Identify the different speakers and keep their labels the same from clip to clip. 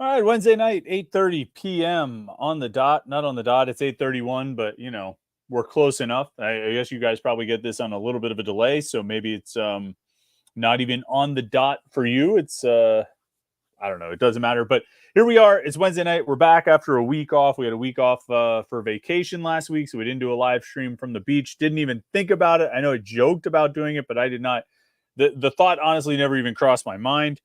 Speaker 1: All right, Wednesday night, 8:30 p.m. on the dot. Not on the dot, it's 8:31, but, we're close enough. I guess you guys probably get this on a little bit of a delay, so maybe it's not even on the dot for you. It's, I don't know. It doesn't matter. But here we are. It's Wednesday night. We're back after a week off. We had a week off for vacation last week, so we didn't do a live stream from the beach. Didn't even think about it. I know I joked about doing it, but I did not. The thought honestly never even crossed my mind.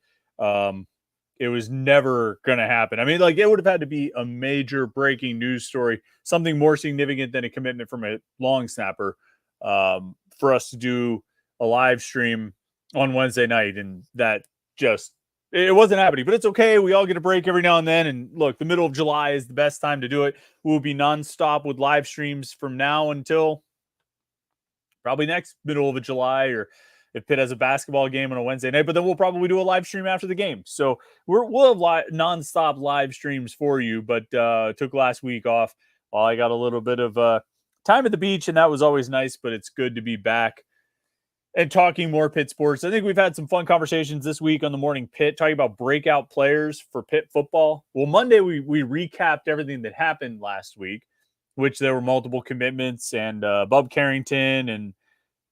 Speaker 1: It was never going to happen. I mean, like, it would have had to be a major breaking news story, something more significant than a commitment from a long snapper, for us to do a live stream on Wednesday night. And that just, it wasn't happening, but it's okay. We all get a break every now and then. And look, the middle of July is the best time to do it. We'll be nonstop with live streams from now until probably next middle of July, or if Pitt has a basketball game on a Wednesday night, but then we'll probably do a live stream after the game. So we'll have nonstop live streams for you, but took last week off while I got a little bit of time at the beach, and that was always nice, but it's good to be back and talking more Pitt sports. I think we've had some fun conversations this week on the Morning Pitt, talking about breakout players for Pitt football. Well, Monday we recapped everything that happened last week, which there were multiple commitments and Bub Carrington, and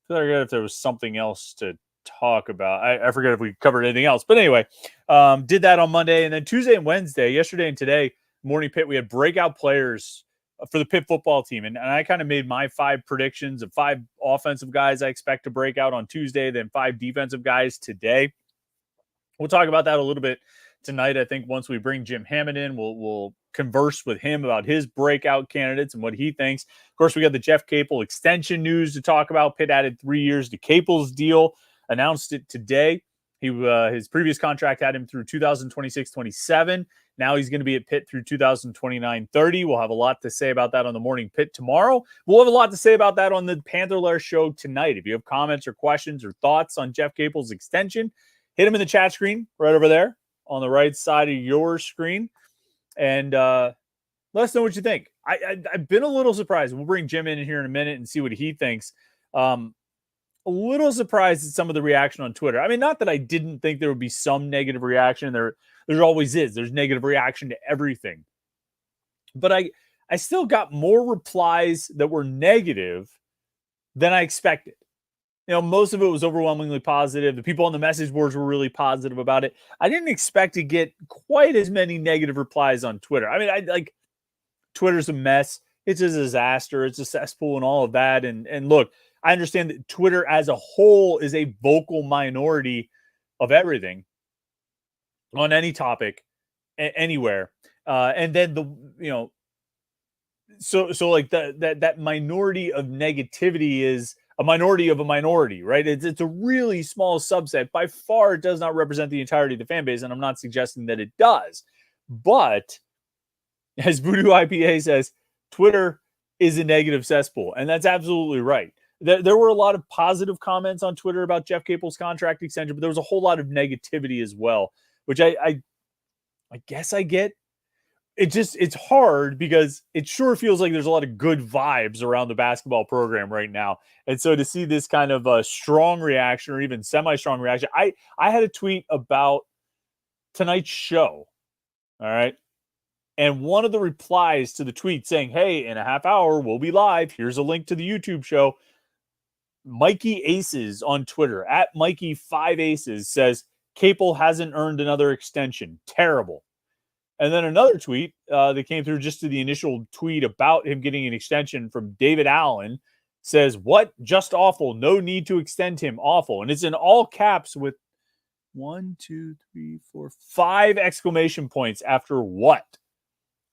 Speaker 1: I forget if there was something else to talk about. I forget if we covered anything else. But anyway, did that on Monday. And then Tuesday and Wednesday, yesterday and today, Morning Pitt, we had breakout players for the Pitt football team. And I kind of made my 5 predictions of 5 offensive guys I expect to break out on Tuesday, then 5 defensive guys today. We'll talk about that a little bit tonight. I think once we bring Jim Hammett in, we'll converse with him about his breakout candidates and what he thinks. Of course, we got the Jeff Capel extension news to talk about. Pitt added 3 years to Capel's deal, announced it today. His previous contract had him through 2026-27. Now he's going to be at Pitt through 2029-30. We'll have a lot to say about that on the Morning Pitt tomorrow. We'll have a lot to say about that on the Panther-Lair Show tonight. If you have comments or questions or thoughts on Jeff Capel's extension, hit him in the chat screen right over there on the right side of your screen. And let us know what you think. I've been a little surprised. We'll bring Jim in here in a minute and see what he thinks. A little surprised at some of the reaction on Twitter. I mean, not that I didn't think there would be some negative reaction. There always is. There's negative reaction to everything. But I still got more replies that were negative than I expected. Most of it was overwhelmingly positive. The people on the message boards were really positive about it. I didn't expect to get quite as many negative replies on Twitter. I mean, Twitter's a mess. It's a disaster. It's a cesspool and all of that. And look, I understand that Twitter as a whole is a vocal minority of everything on any topic, anywhere. And then so like that minority of negativity is a minority of a minority, right? It's a really small subset. By far, it does not represent the entirety of the fan base, and I'm not suggesting that it does. But as Voodoo IPA says, Twitter is a negative cesspool, and that's absolutely right. There were a lot of positive comments on Twitter about Jeff Capel's contract extension, but there was a whole lot of negativity as well, which I guess I get. It's hard because it sure feels like there's a lot of good vibes around the basketball program right now. And so to see this kind of a strong reaction or even semi-strong reaction, I had a tweet about tonight's show. All right. And one of the replies to the tweet saying, hey, in a half hour, we'll be live. Here's a link to the YouTube show. Mikey Aces on Twitter, at Mikey5Aces, says, Capel hasn't earned another extension. Terrible. And then another tweet that came through just to the initial tweet about him getting an extension from David Allen says, what? Just awful. No need to extend him. Awful. And it's in all caps with 1, 2, 3, 4, 5 exclamation points after what?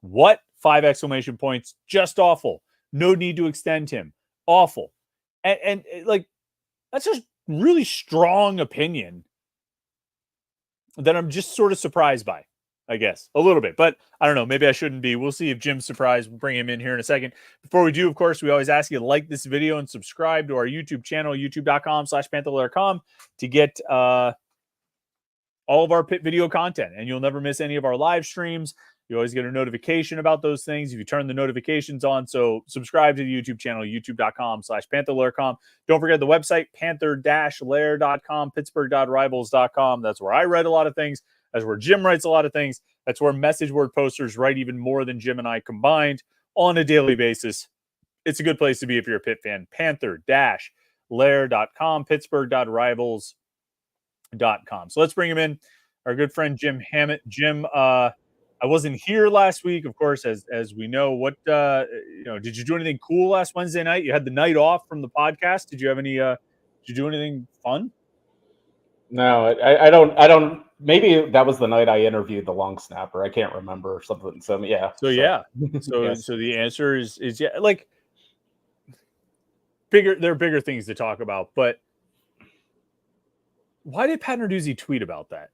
Speaker 1: What? 5 exclamation points. Just awful. No need to extend him. Awful. And like, that's just really strong opinion that I'm just sort of surprised by, I guess, a little bit. But I don't know. Maybe I shouldn't be. We'll see if Jim's surprised. We'll bring him in here in a second. Before we do, of course, we always ask you to like this video and subscribe to our YouTube channel, youtube.com/Panther-Lair.com, to get all of our Pitt video content. And you'll never miss any of our live streams. You always get a notification about those things if you turn the notifications on. So subscribe to the YouTube channel, youtube.com/Panther-Lair.com. Don't forget the website, Panther-Lair.com, Pittsburgh.rivals.com. That's where I write a lot of things. That's where Jim writes a lot of things. That's where message board posters write even more than Jim and I combined on a daily basis. It's a good place to be if you're a Pitt fan. Panther-Lair.com, Pittsburgh.rivals.com. So let's bring him in. Our good friend Jim Hammett. Jim, I wasn't here last week, of course, as we know. What did you do anything cool last Wednesday night? You had the night off from the podcast. Did you have any did you do anything fun?
Speaker 2: No, I don't. Maybe that was the night I interviewed the long snapper. I can't remember or something. So yeah.
Speaker 1: So yeah. So
Speaker 2: Yes.
Speaker 1: so the answer is yeah, like bigger. There are bigger things to talk about, but why did Pat Narduzzi tweet about that?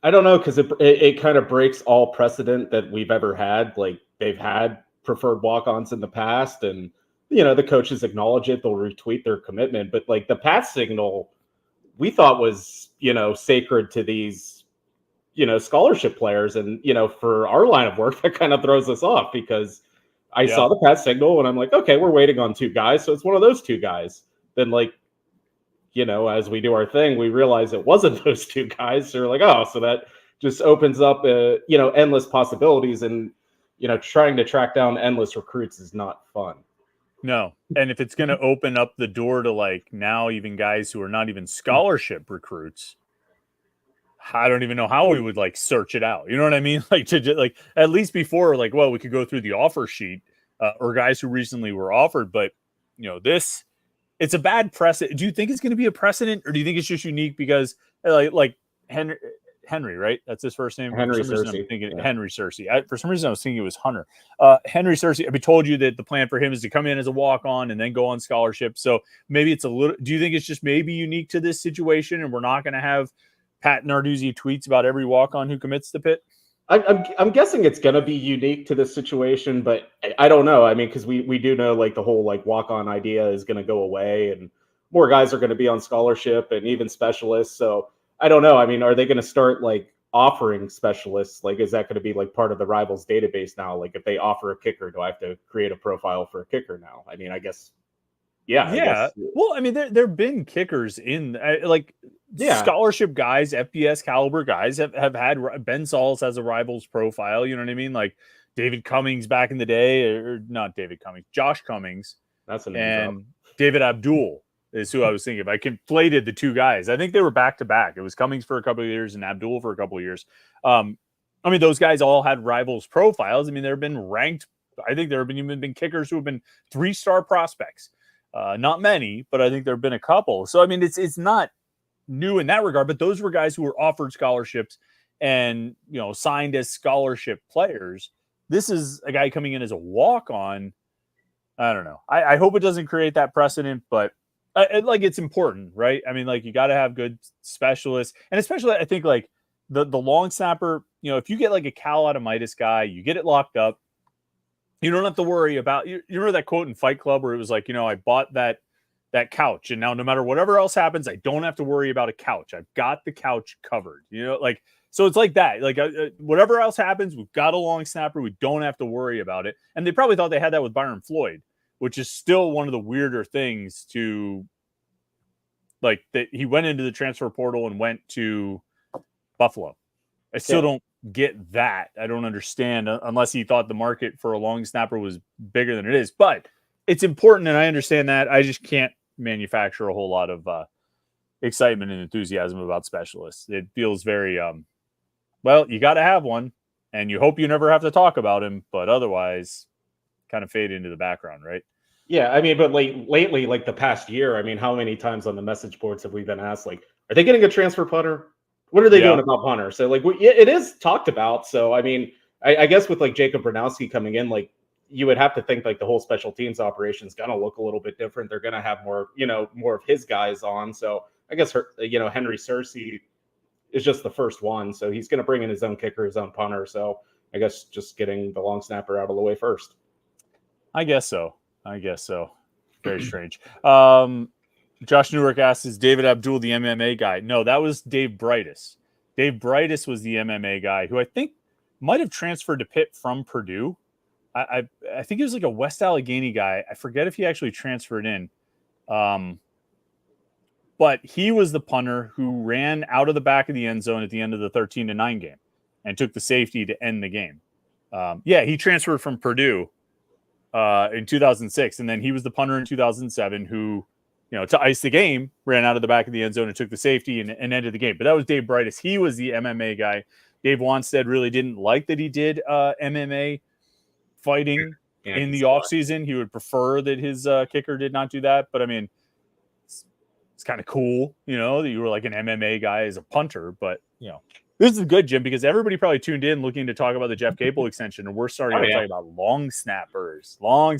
Speaker 2: I don't know, because it kind of breaks all precedent that we've ever had. Like, they've had preferred walk-ons in the past, and the coaches acknowledge it. They'll retweet their commitment, but like the pass signal, we thought was sacred to these scholarship players, and for our line of work, that kind of throws us off because I saw the pass signal and I'm like, okay, we're waiting on two guys, so it's one of those two guys. Then as we do our thing, we realize it wasn't those two guys. So we're like, oh, so that just opens up, endless possibilities. And, trying to track down endless recruits is not fun.
Speaker 1: No. And if it's going to open up the door to like now even guys who are not even scholarship recruits, I don't even know how we would like search it out. You know what I mean? Like like at least before, like, well, we could go through the offer sheet or guys who recently were offered. But, it's a bad precedent. Do you think it's going to be a precedent, or do you think it's just unique because like Henry, right? That's his first name.
Speaker 2: Henry
Speaker 1: for some reason,
Speaker 2: Searcy.
Speaker 1: I'm thinking
Speaker 2: Yeah.
Speaker 1: Henry Searcy. For some reason, I was thinking it was Hunter. Henry Searcy. I told you that the plan for him is to come in as a walk-on and then go on scholarship. So maybe it's a little. Do you think it's just maybe unique to this situation, and we're not going to have Pat Narduzzi tweets about every walk-on who commits to Pitt?
Speaker 2: I'm guessing it's going to be unique to this situation, but I don't know. I mean, because we do know like the whole like walk-on idea is going to go away, and more guys are going to be on scholarship and even specialists. So I don't know. I mean, are they going to start like offering specialists? Like, is that going to be like part of the Rivals database now? Like, if they offer a kicker, do I have to create a profile for a kicker now? I mean, I guess. Yeah. I guess.
Speaker 1: Well, I mean, there've been kickers in scholarship guys, FBS caliber guys have had. Ben Sauls has a Rivals profile. You know what I mean? Like David Cummings back in the day, or not David Cummings, Josh Cummings.
Speaker 2: That's a name
Speaker 1: and
Speaker 2: drop.
Speaker 1: David Abdul is who I was thinking of. I conflated the two guys. I think they were back to back. It was Cummings for a couple of years and Abdul for a couple of years. I mean, those guys all had Rivals profiles. I mean, there have been ranked. I think there have even been kickers who have been 3-star prospects. Not many, but I think there have been a couple. So I mean, it's not new in that regard. But those were guys who were offered scholarships and signed as scholarship players. This is a guy coming in as a walk-on. I don't know. I hope it doesn't create that precedent, but it's important, right? I mean, like you got to have good specialists, and especially I think like the long snapper. If you get like a Cal Automitis guy, you get it locked up. You don't have to worry about. You remember that quote in Fight Club where it was like, I bought that couch, and now no matter whatever else happens, I don't have to worry about a couch. I've got the couch covered. So it's like that. Like whatever else happens, we've got a long snapper. We don't have to worry about it. And they probably thought they had that with Byron Floyd, which is still one of the weirder things to like that he went into the transfer portal and went to Buffalo. I still don't get that. I don't understand unless he thought the market for a long snapper was bigger than it is, but it's important. And I understand that. I just can't manufacture a whole lot of excitement and enthusiasm about specialists. It feels very, well, you got to have one and you hope you never have to talk about him, but otherwise kind of fade into the background, right?
Speaker 2: Yeah, I mean, but lately, like the past year, I mean, how many times on the message boards have we been asked, like, are they getting a transfer punter? What are they doing about punter? So, like, it is talked about. So, I mean, I guess with like Jacob Bernowski coming in, like, you would have to think like the whole special teams operation is going to look a little bit different. They're going to have more, more of his guys on. So, I guess Henry Searcy is just the first one. So he's going to bring in his own kicker, his own punter. So I guess just getting the long snapper out of the way first.
Speaker 1: I guess so. Very strange. Josh Newark asks, is David Abdul the MMA guy? No, that was Dave Brightus. Dave Brightus was the MMA guy who I think might have transferred to Pitt from Purdue. I think he was like a West Allegheny guy. I forget if he actually transferred in. But But he was the punter who ran out of the back of the end zone at the end of the 13-9 game and took the safety to end the game. He transferred from Purdue in 2006, and then he was the punter in 2007 who, to ice the game, ran out of the back of the end zone and took the safety and ended the game. But that was Dave Brightis. He was the MMA guy. Dave Wanstead really didn't like that he did MMA fighting in the offseason. He would prefer that his kicker did not do that. But, I mean, it's kind of cool, that you were like an MMA guy as a punter. But, this is good, Jim, because everybody probably tuned in looking to talk about the Jeff Capel extension, and we're starting to talk about long snappers.
Speaker 2: Oh,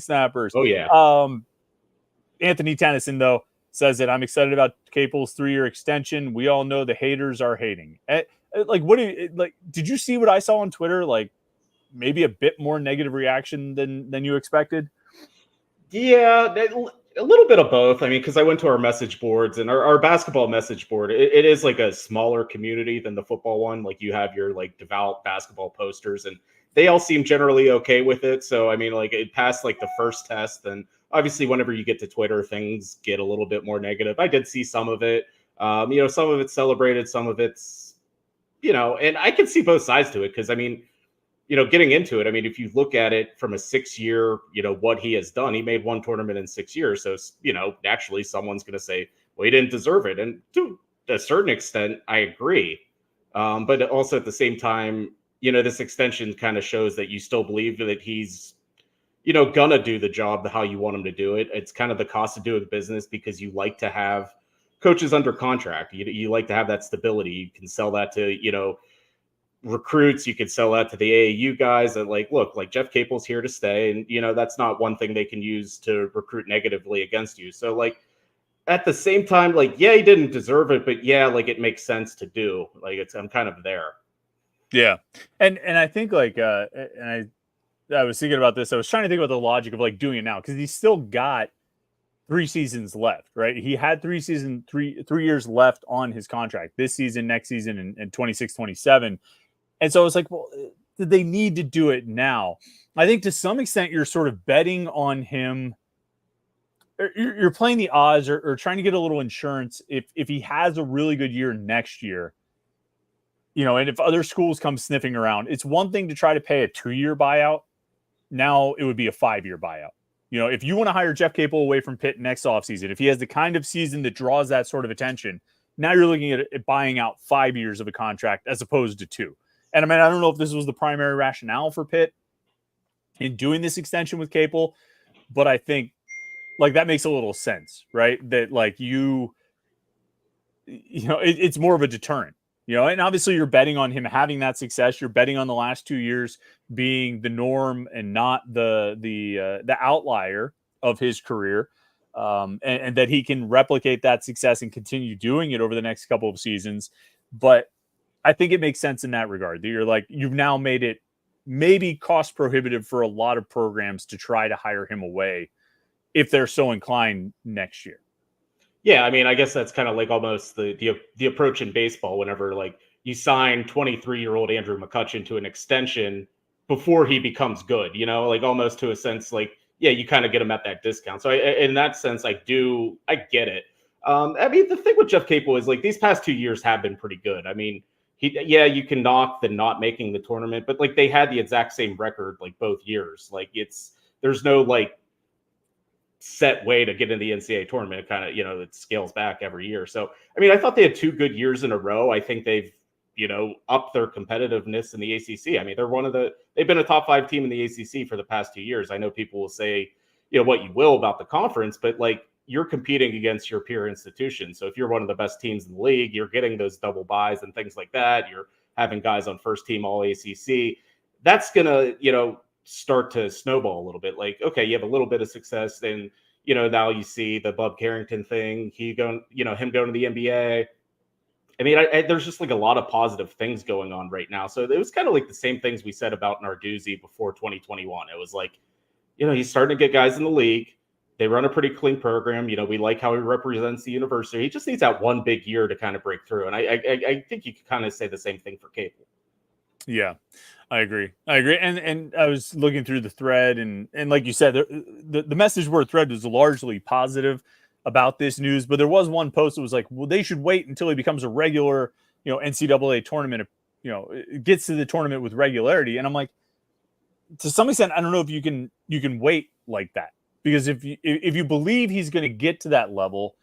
Speaker 2: yeah.
Speaker 1: Anthony Tennyson, though, says that I'm excited about Capel's 3-year extension. We all know the haters are hating. Did you see what I saw on Twitter? Like, maybe a bit more negative reaction than you expected?
Speaker 2: Yeah, a little bit of both. I mean, because I went to our message boards, and our basketball message board, it is like a smaller community than the football one. Like, you have your like devout basketball posters, and they all seem generally okay with it. So, I mean, like, it passed like the first test. And obviously, whenever you get to Twitter, things get a little bit more negative. I did see some of it. Some of it's celebrated, some of it's, and I can see both sides to it. Because, I mean, getting into it, I mean, if you look at it from a 6-year, what he has done, he made one tournament in 6 years. So, naturally someone's going to say, well, he didn't deserve it. And to a certain extent, I agree. But also at the same time, this extension kind of shows that you still believe that he's, gonna do the job how you want him to do it. It's kind of the cost of doing business, because you like to have coaches under contract. You like to have that stability. You can sell that to, recruits. You could sell that to the AAU guys that look, Jeff Capel's here to stay. And, that's not one thing they can use to recruit negatively against you. So at the same time, he didn't deserve it, but it makes sense to do. I'm kind of there.
Speaker 1: Yeah. And I think and I was thinking about this. I was trying to think about the logic of doing it now, because he's still got 3 seasons left, right? He had 3 years left on his contract this season, next season, and 26, 27. And so I was like, well, did they need to do it now? I think to some extent you're sort of betting on him. You're playing the odds or trying to get a little insurance if he has a really good year next year, and if other schools come sniffing around. It's one thing to try to pay a 2-year buyout. Now it would be a 5-year buyout. If you want to hire Jeff Capel away from Pitt next offseason, if he has the kind of season that draws that sort of attention, now you're looking at buying out 5 years of a contract as opposed to 2. And I mean, I don't know if this was the primary rationale for Pitt in doing this extension with Capel, but I think that makes a little sense, right? That it's more of a deterrent, and obviously you're betting on him having that success. You're betting on the last 2 years being the norm and not the outlier of his career, and that he can replicate that success and continue doing it over the next couple of seasons. But I think it makes sense in that regard that you've now made it maybe cost prohibitive for a lot of programs to try to hire him away if they're so inclined next year.
Speaker 2: Yeah, I mean, I guess that's kind of almost the approach in baseball whenever you sign 23-year-old Andrew McCutchen to an extension before he becomes good, almost to a sense you kind of get him at that discount. So in that sense, I get it. I mean, the thing with Jeff Capel is these past 2 years have been pretty good. I mean, you can knock the not making the tournament, but they had the exact same record both years. There's no set way to get in the NCAA tournament. It kind of, it scales back every year. So, I mean, I thought they had 2 good years in a row. I think they've, upped their competitiveness in the ACC. I mean, they've been a top 5 team in the ACC for the past 2 years. I know people will say, what you will about the conference, but you're competing against your peer institution. So if you're one of the best teams in the league, you're getting those double buys and things like that. You're having guys on first team all ACC. That's going to, start to snowball a little bit. Okay, you have a little bit of success, and now you see the Bub Carrington thing, him going to the NBA. I mean, there's just a lot of positive things going on right now. So it was kind of the same things we said about Narduzzi before 2021. It was he's starting to get guys in the league. They run a pretty clean program. We like how he represents the university. He just needs that one big year to kind of break through. And I think you could kind of say the same thing for Capel.
Speaker 1: Yeah, I agree. And I was looking through the thread, and like you said, the message board thread was largely positive. about this news, but there was one post that was like, well, they should wait until he becomes a regular, NCAA tournament, gets to the tournament with regularity. And I'm like, to some extent, I don't know if you can wait like that, because if you believe he's going to get to that level,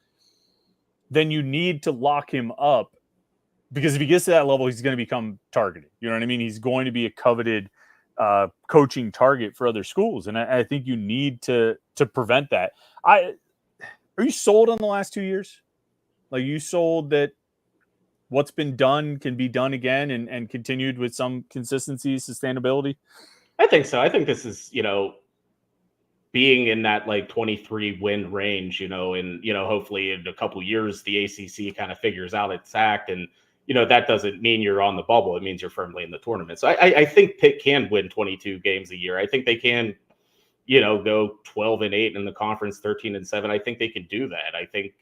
Speaker 1: then you need to lock him up, because if he gets to that level, he's going to become targeted. You know what I mean? He's going to be a coveted coaching target for other schools, and I think you need to prevent that. Are you sold on the last 2 years? Like, you sold that what's been done can be done again and continued with some consistency, sustainability?
Speaker 2: I think so. I think this is, being in that like 23 win range, and, hopefully in a couple of years, the ACC kind of figures out its act. And, that doesn't mean you're on the bubble. It means you're firmly in the tournament. So I think Pitt can win 22 games a year. I think they can, go 12-8 in the conference, 13-7. I think they can do that. I think,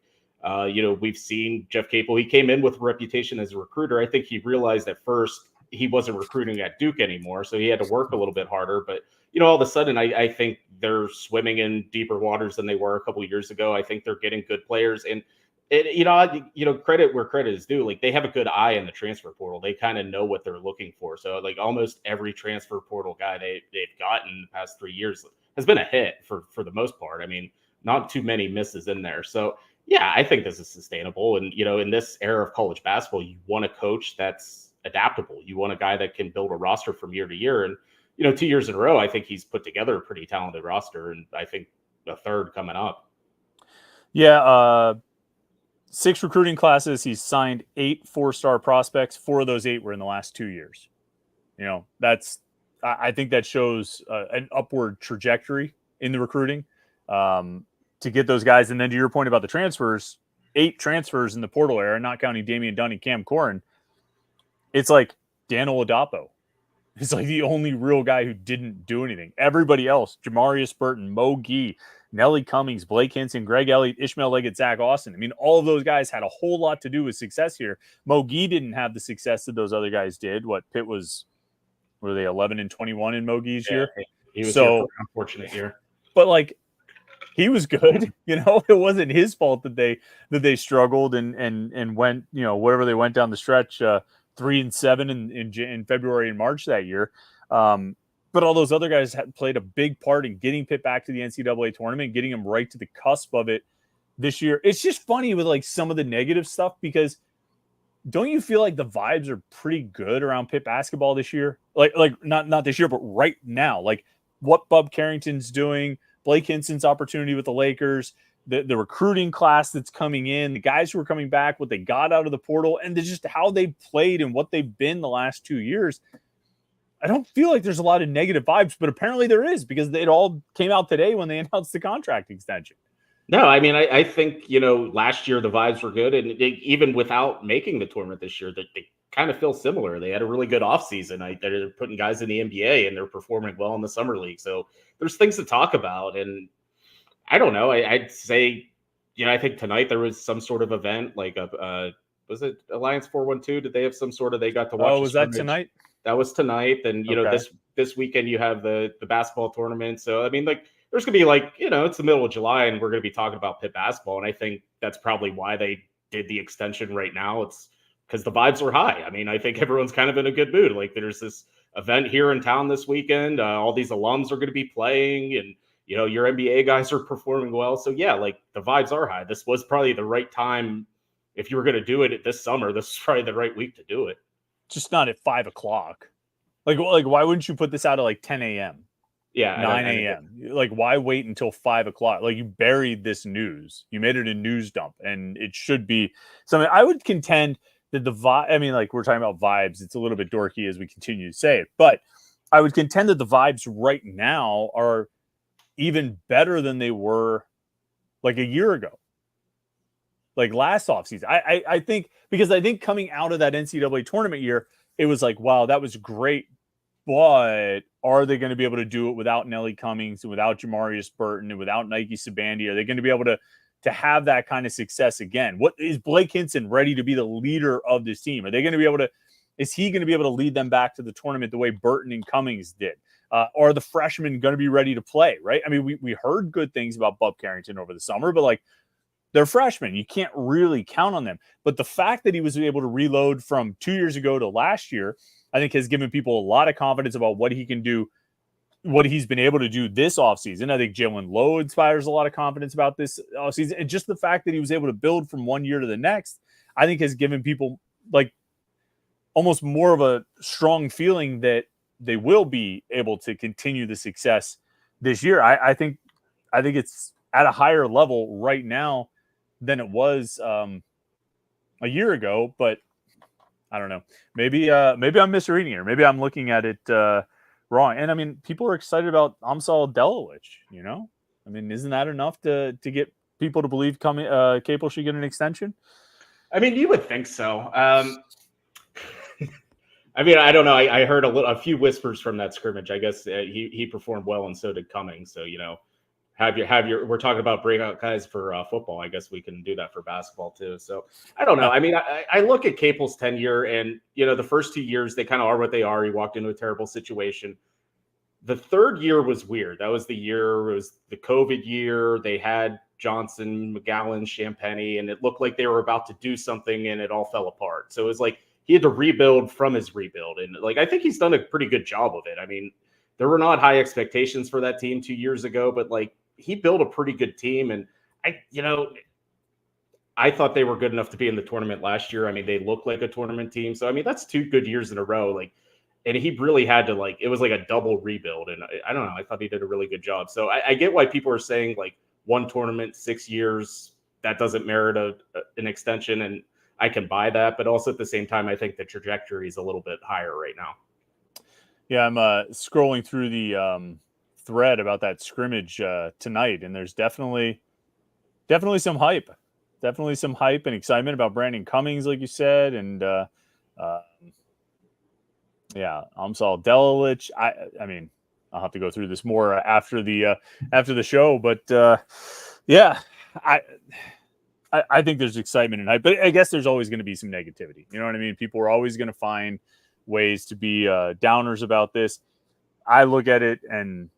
Speaker 2: we've seen Jeff Capel. He came in with a reputation as a recruiter. I think he realized at first he wasn't recruiting at Duke anymore, so he had to work a little bit harder. But, all of a sudden, I think they're swimming in deeper waters than they were a couple of years ago. I think they're getting good players. And, credit where credit is due. Like, they have a good eye in the transfer portal. They kind of know what they're looking for. So, like, almost every transfer portal guy they've gotten in the past 3 years has been a hit for the most part. I mean, not too many misses in there. So, yeah, I think this is sustainable. And, in this era of college basketball, you want a coach that's adaptable. You want a guy that can build a roster from year to year. And, 2 years in a row, I think he's put together a pretty talented roster. And I think a third coming up.
Speaker 1: Yeah. 6 recruiting classes. He's signed 8 4-star prospects. 4 of those 8 were in the last 2 years. I think that shows an upward trajectory in the recruiting to get those guys. And then to your point about the transfers, 8 transfers in the portal era, not counting Damian Dunn and Cam Corrin. It's like Dan Oladapo. He's like the only real guy who didn't do anything. Everybody else, Jamarius Burton, Mo Gee, Nelly Cummings, Blake Hinson, Greg Elliott, Ishmael Leggett, Zach Austin. I mean, all of those guys had a whole lot to do with success here. Mo Gee didn't have the success that those other guys did. Pitt was, were they 11-21 in Mo Gee's year?
Speaker 2: He was here for an unfortunate year.
Speaker 1: But like, he was good. It wasn't his fault that they struggled and went, whatever they went down the stretch, 3-7 in February and March that year. But all those other guys had played a big part in getting Pitt back to the NCAA tournament, getting them right to the cusp of it this year. It's just funny with like some of the negative stuff, because don't you feel like the vibes are pretty good around Pitt basketball this year? Like not this year, but right now, like what Bub Carrington's doing, Blake Hinson's opportunity with the Lakers, the recruiting class that's coming in, the guys who are coming back, what they got out of the portal, and just how they played and what they've been the last 2 years. I don't feel like there's a lot of negative vibes, but apparently there is, because it all came out today when they announced the contract extension.
Speaker 2: No, I mean, I think, last year the vibes were good. And even without making the tournament this year, they kind of feel similar. They had a really good offseason. They're putting guys in the NBA and they're performing well in the summer league. So there's things to talk about. And I don't know. I'd say, I think tonight there was some sort of event, like was it Alliance 412? Did they have some sort of, they got to watch?
Speaker 1: Oh, was that tonight?
Speaker 2: That was tonight. And,
Speaker 1: okay.
Speaker 2: This weekend you have the basketball tournament. So, I mean, like, there's going to be like, it's the middle of July and we're going to be talking about Pitt basketball. And I think that's probably why they did the extension right now. It's because the vibes are high. I mean, I think everyone's kind of in a good mood. Like, there's this event here in town this weekend. All these alums are going to be playing and, your NBA guys are performing well. So yeah, like the vibes are high. This was probably the right time. If you were going to do it this summer, this is probably the right week to do it.
Speaker 1: Just not at 5 o'clock. Like why wouldn't you put this out at like 10 a.m.?
Speaker 2: Yeah.
Speaker 1: 9 a.m. Like, why wait until 5 o'clock? Like, you buried this news. You made it a news dump, and it should be something. I would contend that the vibe, I mean, like, we're talking about vibes. It's a little bit dorky as we continue to say it, but I would contend that the vibes right now are even better than they were like a year ago, like last offseason. I think, because I think coming out of that NCAA tournament year, it was like, wow, that was great. But are they going to be able to do it without Nelly Cummings and without Jamarius Burton and without Nike Sabandi? Are they going to be able to have that kind of success again? What is Blake Hinson ready to be the leader of this team? Are they going to be able to, is he going to be able to lead them back to the tournament the way Burton and Cummings did? Are the freshmen going to be ready to play, right? I mean, we heard good things about Bub Carrington over the summer, but like they're freshmen. You can't really count on them. But the fact that he was able to reload from 2 years ago to last year, I think has given people a lot of confidence about what he can do, what he's been able to do this offseason. I think Jalen Lowe inspires a lot of confidence about this offseason. And just the fact that he was able to build from one year to the next, I think has given people like almost more of a strong feeling that they will be able to continue the success this year. I think it's at a higher level right now than it was a year ago, but I don't know. Maybe I'm misreading it, or maybe I'm looking at it wrong. And I mean, people are excited about Amsal Delovich, you know? I mean, isn't that enough to get people to believe Capel should get an extension?
Speaker 2: I mean, you would think so. I mean, I don't know. I heard a few whispers from that scrimmage. I guess he performed well, and so did Cummings. So, you know, have your. We're talking about breakout guys for football. I guess we can do that for basketball too. So I don't know. I mean, I look at Capel's tenure, and you know, the first 2 years they kind of are what they are. He walked into a terrible situation. The third year was weird. That was the year. It was the COVID year. They had Johnson, McGowan, Champagny, and it looked like they were about to do something, and it all fell apart. So it was like he had to rebuild from his rebuild. And like, I think he's done a pretty good job of it. I mean, there were not high expectations for that team 2 years ago, but like he built a pretty good team. And I thought they were good enough to be in the tournament last year. I mean, they look like a tournament team. So, I mean, that's 2 good years in a row. Like, and he really had to it was like a double rebuild. And I don't know, I thought he did a really good job. So I get why people are saying like 1 tournament, 6 years, that doesn't merit an extension. And I can buy that, but also at the same time, I think the trajectory is a little bit higher right now.
Speaker 1: Yeah, I'm scrolling through the thread about that scrimmage tonight, and there's definitely some hype. Definitely some hype and excitement about Brandon Cummings, like you said, and Amsal Delovich. I mean, I'll have to go through this more after the show, but yeah, I think there's excitement and hype, but I guess there's always going to be some negativity. You know what I mean? People are always going to find ways to be downers about this. I look at it and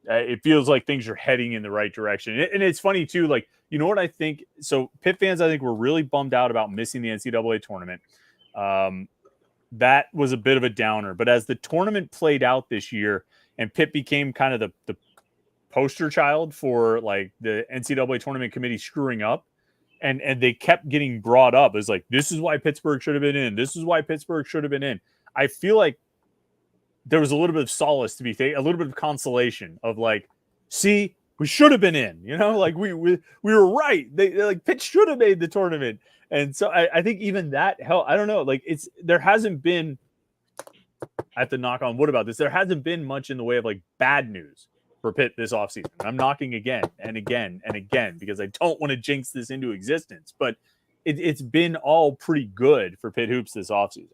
Speaker 1: it feels like things are heading in the right direction. And it's funny too, like, you know what I think? So Pitt fans, I think, were really bummed out about missing the NCAA tournament. That was a bit of a downer, but as the tournament played out this year and Pitt became kind of the poster child for like the NCAA tournament committee screwing up, and they kept getting brought up as like, this is why Pittsburgh should have been in. This is why Pittsburgh should have been in. I feel like there was a little bit of solace to be a little bit of consolation of like, see, we should have been in, you know, like we were right. They like Pitt should have made the tournament. And so I think even that helped. I don't know, like there hasn't been, I have to knock on wood about this, there hasn't been much in the way of like bad news for Pitt this offseason. I'm knocking again and again and again because I don't want to jinx this into existence, but it's been all pretty good for Pitt hoops this offseason.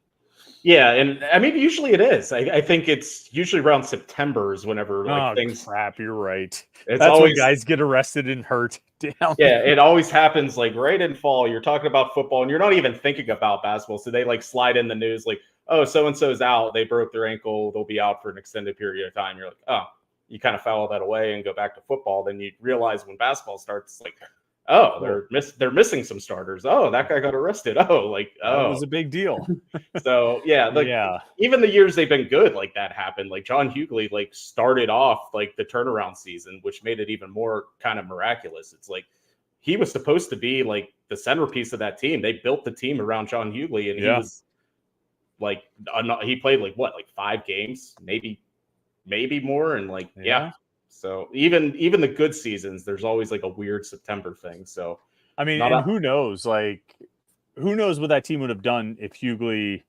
Speaker 2: Yeah, and I mean, usually it is. I think it's usually around September is whenever like things.
Speaker 1: Crap, you're right.
Speaker 2: It's
Speaker 1: That's
Speaker 2: always
Speaker 1: when guys get arrested and hurt. Damn.
Speaker 2: Yeah, it always happens like right in fall. You're talking about football and you're not even thinking about basketball. So they like slide in the news like, oh, so and so's out. They broke their ankle. They'll be out for an extended period of time. You're like, oh, you kind of foul that away and go back to football. Then you realize when basketball starts, like, oh, they're missing some starters. Oh, that guy got arrested. Oh, like, oh,
Speaker 1: it was a big deal.
Speaker 2: So yeah, even the years they've been good, like that happened. Like John Hughley, like started off like the turnaround season, which made it even more kind of miraculous. It's like he was supposed to be like the centerpiece of that team. They built the team around John Hughley, and he was like, he played like 5 games, maybe more, and like yeah. So even the good seasons, there's always like a weird September thing. So
Speaker 1: I mean, and who knows? Like, who knows what that team would have done if Hughley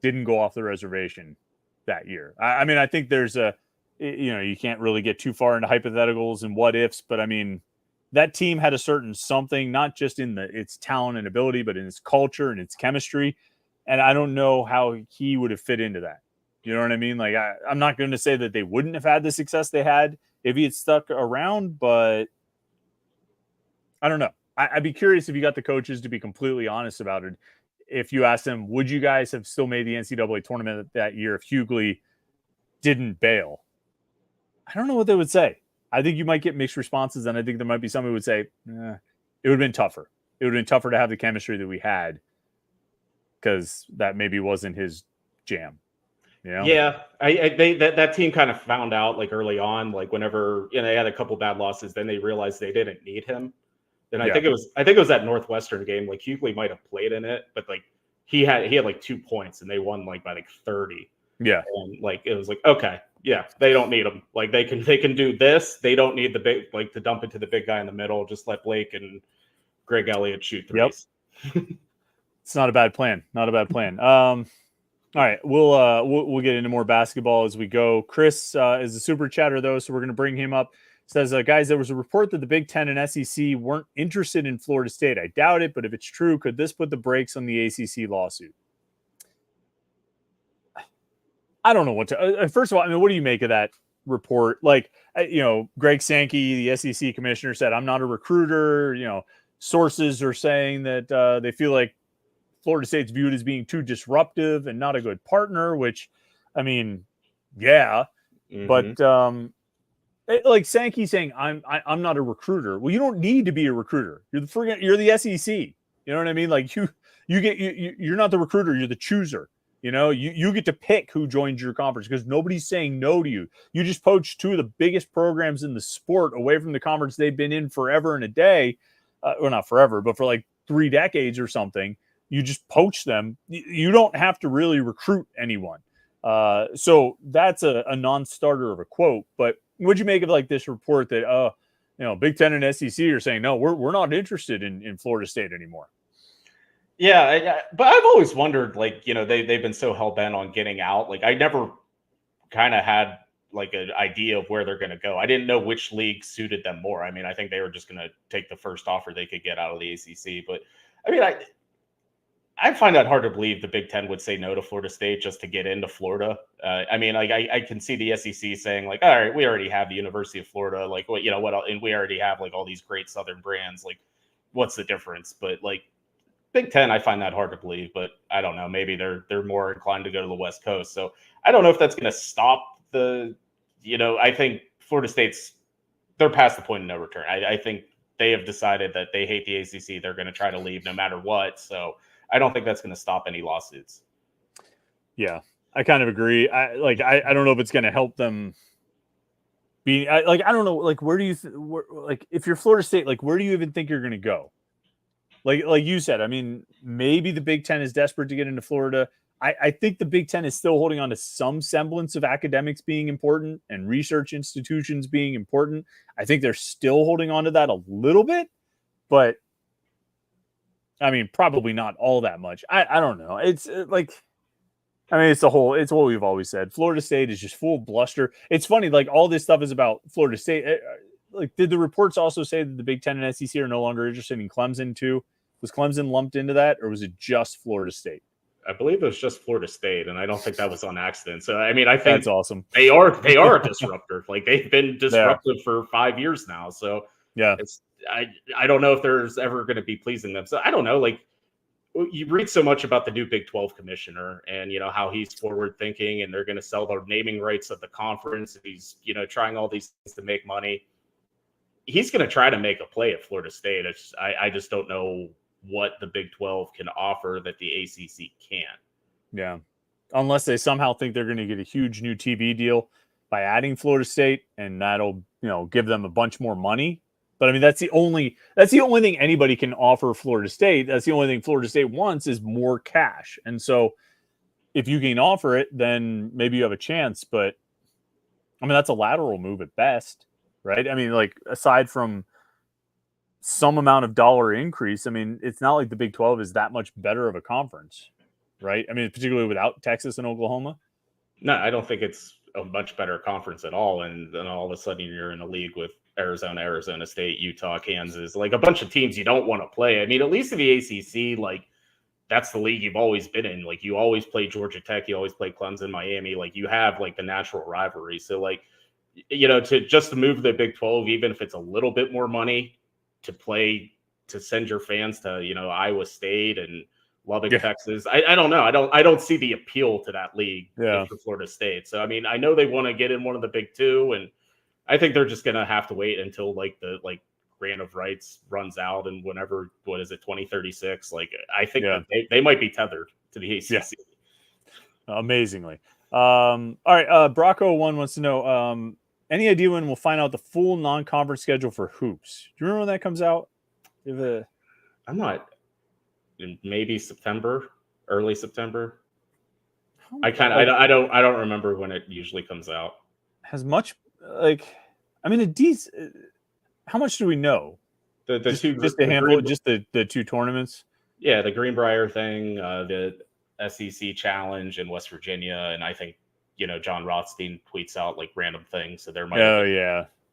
Speaker 1: didn't go off the reservation that year? I mean, I think there's you can't really get too far into hypotheticals and what ifs, but I mean, that team had a certain something, not just in its talent and ability, but in its culture and its chemistry. And I don't know how he would have fit into that. You know what I mean? Like, I'm not going to say that they wouldn't have had the success they had if he had stuck around, but I don't know. I'd be curious if you got the coaches to be completely honest about it. If you asked them, would you guys have still made the NCAA tournament that year if Hughley didn't bail? I don't know what they would say. I think you might get mixed responses, and I think there might be some who would say, it would have been tougher. It would have been tougher to have the chemistry that we had because that maybe wasn't his jam. You know?
Speaker 2: Yeah, that team kind of found out like early on, like whenever they had a couple bad losses, then they realized they didn't need him. And I think it was that Northwestern game. Like Hughley might have played in it, but like he had like 2 points and they won like by like 30.
Speaker 1: Yeah,
Speaker 2: and like it was like, okay, yeah, they don't need him. Like they can do this. They don't need the big like to dump into the big guy in the middle. Just let Blake and Greg Elliott shoot threes.
Speaker 1: Yep. It's not a bad plan. Not a bad plan. All right, we'll get into more basketball as we go. Chris is a super chatter though, so we're going to bring him up. Says, guys, there was a report that the Big Ten and SEC weren't interested in Florida State. I doubt it, but if it's true, could this put the brakes on the ACC lawsuit? I don't know what to. First of all, I mean, what do you make of that report? Like, Greg Sankey, the SEC commissioner, said, "I'm not a recruiter." Sources are saying that they feel like Florida State's viewed as being too disruptive and not a good partner, which, I mean, yeah. But like Sankey saying, I'm not a recruiter. Well, you don't need to be a recruiter. You're the SEC. You know what I mean? Like you're not the recruiter. You're the chooser. You get to pick who joins your conference because nobody's saying no to you. You just poached two of the biggest programs in the sport away from the conference they've been in forever and a day. Well, not forever, but for like 3 decades or something. You just poach them. You don't have to really recruit anyone. So that's a non-starter of a quote. But what'd you make of like this report that, Big Ten and SEC are saying, no, we're not interested in Florida State anymore?
Speaker 2: Yeah, but I've always wondered, like, they've been so hell-bent on getting out. Like, I never kind of had like an idea of where they're going to go. I didn't know which league suited them more. I mean, I think they were just going to take the first offer they could get out of the ACC. But I mean, I find that hard to believe the Big Ten would say no to Florida State just to get into Florida. I mean, like I can see the SEC saying like, all right, we already have the University of Florida, like what and we already have like all these great Southern brands. Like, what's the difference? But like Big Ten, I find that hard to believe. But I don't know. Maybe they're more inclined to go to the West Coast. So I don't know if that's going to stop the. I think Florida they're past the point of no return. I think they have decided that they hate the ACC. They're going to try to leave no matter what. So I don't think that's going to stop any lawsuits.
Speaker 1: Yeah, I kind of agree. I don't know if it's going to help them be I don't know. Like, where do you like if you're Florida State, like where do you even think you're going to go? Like you said, I mean, maybe the Big Ten is desperate to get into Florida. I think the Big Ten is still holding on to some semblance of academics being important and research institutions being important. I think they're still holding on to that a little bit, but I mean, probably not all that much. I don't know. It's it's what we've always said. Florida State is just full of bluster. It's funny, like all this stuff is about Florida State. Like, did the reports also say that the Big Ten and SEC are no longer interested in Clemson too? Was Clemson lumped into that, or was it just Florida State?
Speaker 2: I believe it was just Florida State, and I don't think that was on accident. So, I mean, I think
Speaker 1: that's awesome.
Speaker 2: They are a disruptor. Like they've been disruptive for 5 years now. So
Speaker 1: yeah,
Speaker 2: I don't know if there's ever going to be pleasing them. So I don't know. Like you read so much about the new Big 12 commissioner and how he's forward thinking, and they're going to sell the naming rights of the conference. He's trying all these things to make money. He's going to try to make a play at Florida State. I just don't know what the Big 12 can offer that the ACC can't.
Speaker 1: Yeah. Unless they somehow think they're going to get a huge new TV deal by adding Florida State, and that'll, give them a bunch more money. But I mean, that's the only thing anybody can offer Florida State. That's the only thing Florida State wants is more cash. And so if you can offer it, then maybe you have a chance. But I mean, that's a lateral move at best, right? I mean, like aside from some amount of dollar increase, I mean, it's not like the Big 12 is that much better of a conference, right? I mean, particularly without Texas and Oklahoma.
Speaker 2: No, I don't think it's a much better conference at all. And then all of a sudden you're in a league with Arizona, Arizona State, Utah, Kansas, like a bunch of teams you don't want to play. I mean, at least in the ACC, like that's the league you've always been in. Like you always play Georgia Tech, you always play Clemson, Miami. Like you have like the natural rivalry. So like, to move the Big 12, even if it's a little bit more money, to send your fans to Iowa State and Lubbock, Texas. I don't know. I don't see the appeal to that league for Florida State. So I mean, I know they want to get in one of the big two, and I think they're just gonna have to wait until like grant of rights runs out and whenever, 2036, like I think
Speaker 1: Yeah.
Speaker 2: that they might be tethered to the ACC.
Speaker 1: Yeah. Amazingly. All right. Brocco1 wants to know, any idea when we'll find out the full non-conference schedule for hoops? Do you remember when that comes out?
Speaker 2: I'm not, maybe September, early September. I don't remember when it usually comes out.
Speaker 1: Has much, like, I mean, how much do we know? Just a handful, just the two tournaments.
Speaker 2: Yeah, the Greenbrier thing, the SEC Challenge in West Virginia, and I think John Rothstein tweets out like random things, so there might.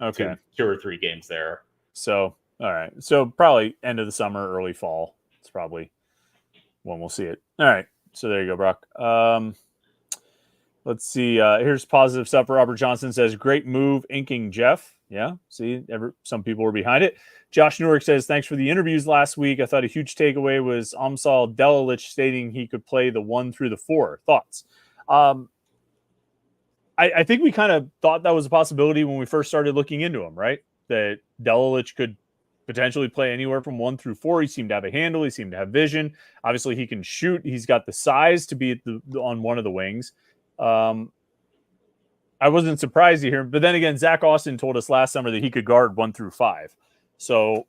Speaker 1: Okay,
Speaker 2: two or three games there.
Speaker 1: So all right, so probably end of the summer, early fall. It's probably when we'll see it. All right, so there you go, Brock. Let's see. Here's positive stuff. Robert Johnson says, "Great move, inking Jeff." Yeah, see, some people were behind it. Josh Newark says, "Thanks for the interviews last week. I thought a huge takeaway was Amsal Delilich stating he could play the 1 through the 4. Thoughts?" I think we kind of thought that was a possibility when we first started looking into him, right? That Delilich could potentially play anywhere from 1 through 4. He seemed to have a handle. He seemed to have vision. Obviously, he can shoot. He's got the size to be on one of the wings. I wasn't surprised to hear him. But then again, Zach Austin told us last summer that he could guard 1 through 5. So,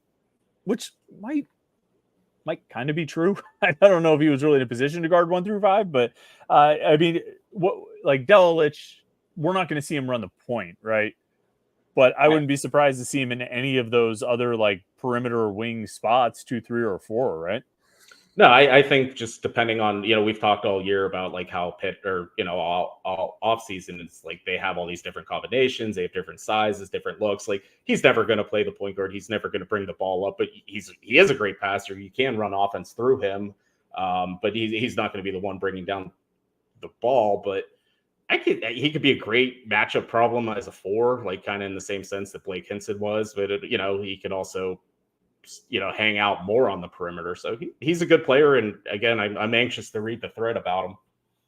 Speaker 1: which might kind of be true. I don't know if he was really in a position to guard 1 through 5, but I mean, like Delilich, we're not going to see him run the point, right? But I wouldn't be surprised to see him in any of those other like perimeter wing spots, 2, 3, or 4, right?
Speaker 2: No, I think just depending on, we've talked all year about like how Pitt or, all off season, it's like they have all these different combinations. They have different sizes, different looks. Like he's never going to play the point guard. He's never going to bring the ball up, but he is a great passer. You can run offense through him. But he's not going to be the one bringing down the ball, but he could be a great matchup problem as a 4, like kind of in the same sense that Blake Hinson was, but he could also, hang out more on the perimeter. So he's a good player. And again, I'm anxious to read the thread about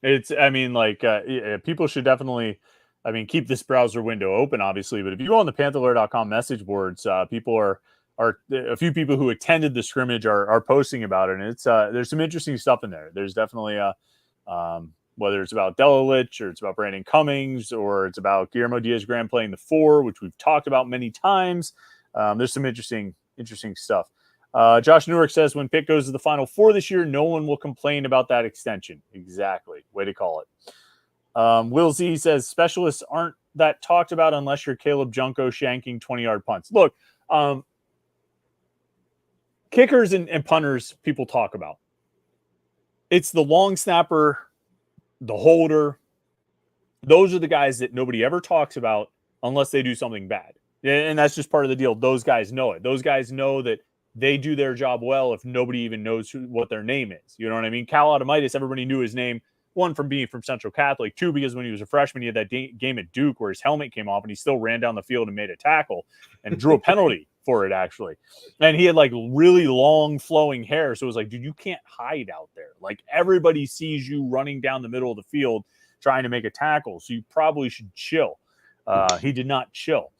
Speaker 2: him.
Speaker 1: People should definitely, keep this browser window open, obviously. But if you go on the Panther-Lair.com message boards, people are a few people who attended the scrimmage are posting about it. And it's there's some interesting stuff in there. There's definitely whether it's about Delilich or it's about Brandon Cummings or it's about Guillermo Diaz-Graham playing the 4, which we've talked about many times. There's some interesting stuff. Josh Newark says, when Pitt goes to the Final Four this year, no one will complain about that extension. Exactly. Way to call it. Will Z says, specialists aren't that talked about unless you're Caleb Junko shanking 20-yard punts. Look, kickers and punters people talk about. It's the long snapper, the holder. Those are the guys that nobody ever talks about unless they do something bad. And that's just part of the deal. Those guys know it. Those guys know that they do their job well if nobody even knows what their name is. You know what I mean? Cal Automitis, everybody knew his name. 1, from being from Central Catholic. 2, because when he was a freshman, he had that game at Duke where his helmet came off and he still ran down the field and made a tackle and drew a penalty for it, actually. And he had like really long flowing hair. So it was like, dude, you can't hide out there. Like everybody sees you running down the middle of the field trying to make a tackle. So you probably should chill. He did not chill.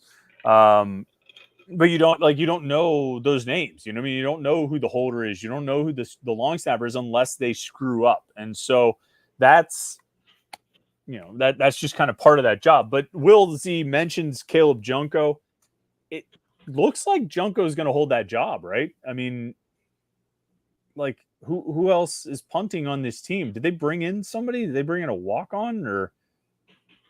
Speaker 1: But you don't know those names. You know what I mean? You don't know who the holder is. You don't know who the long snapper is unless they screw up. And so that's just kind of part of that job. But Will Z mentions Caleb Junko. It looks like Junko is going to hold that job, right? I mean, like who else is punting on this team? Did they bring in somebody? Did they bring in a walk-on or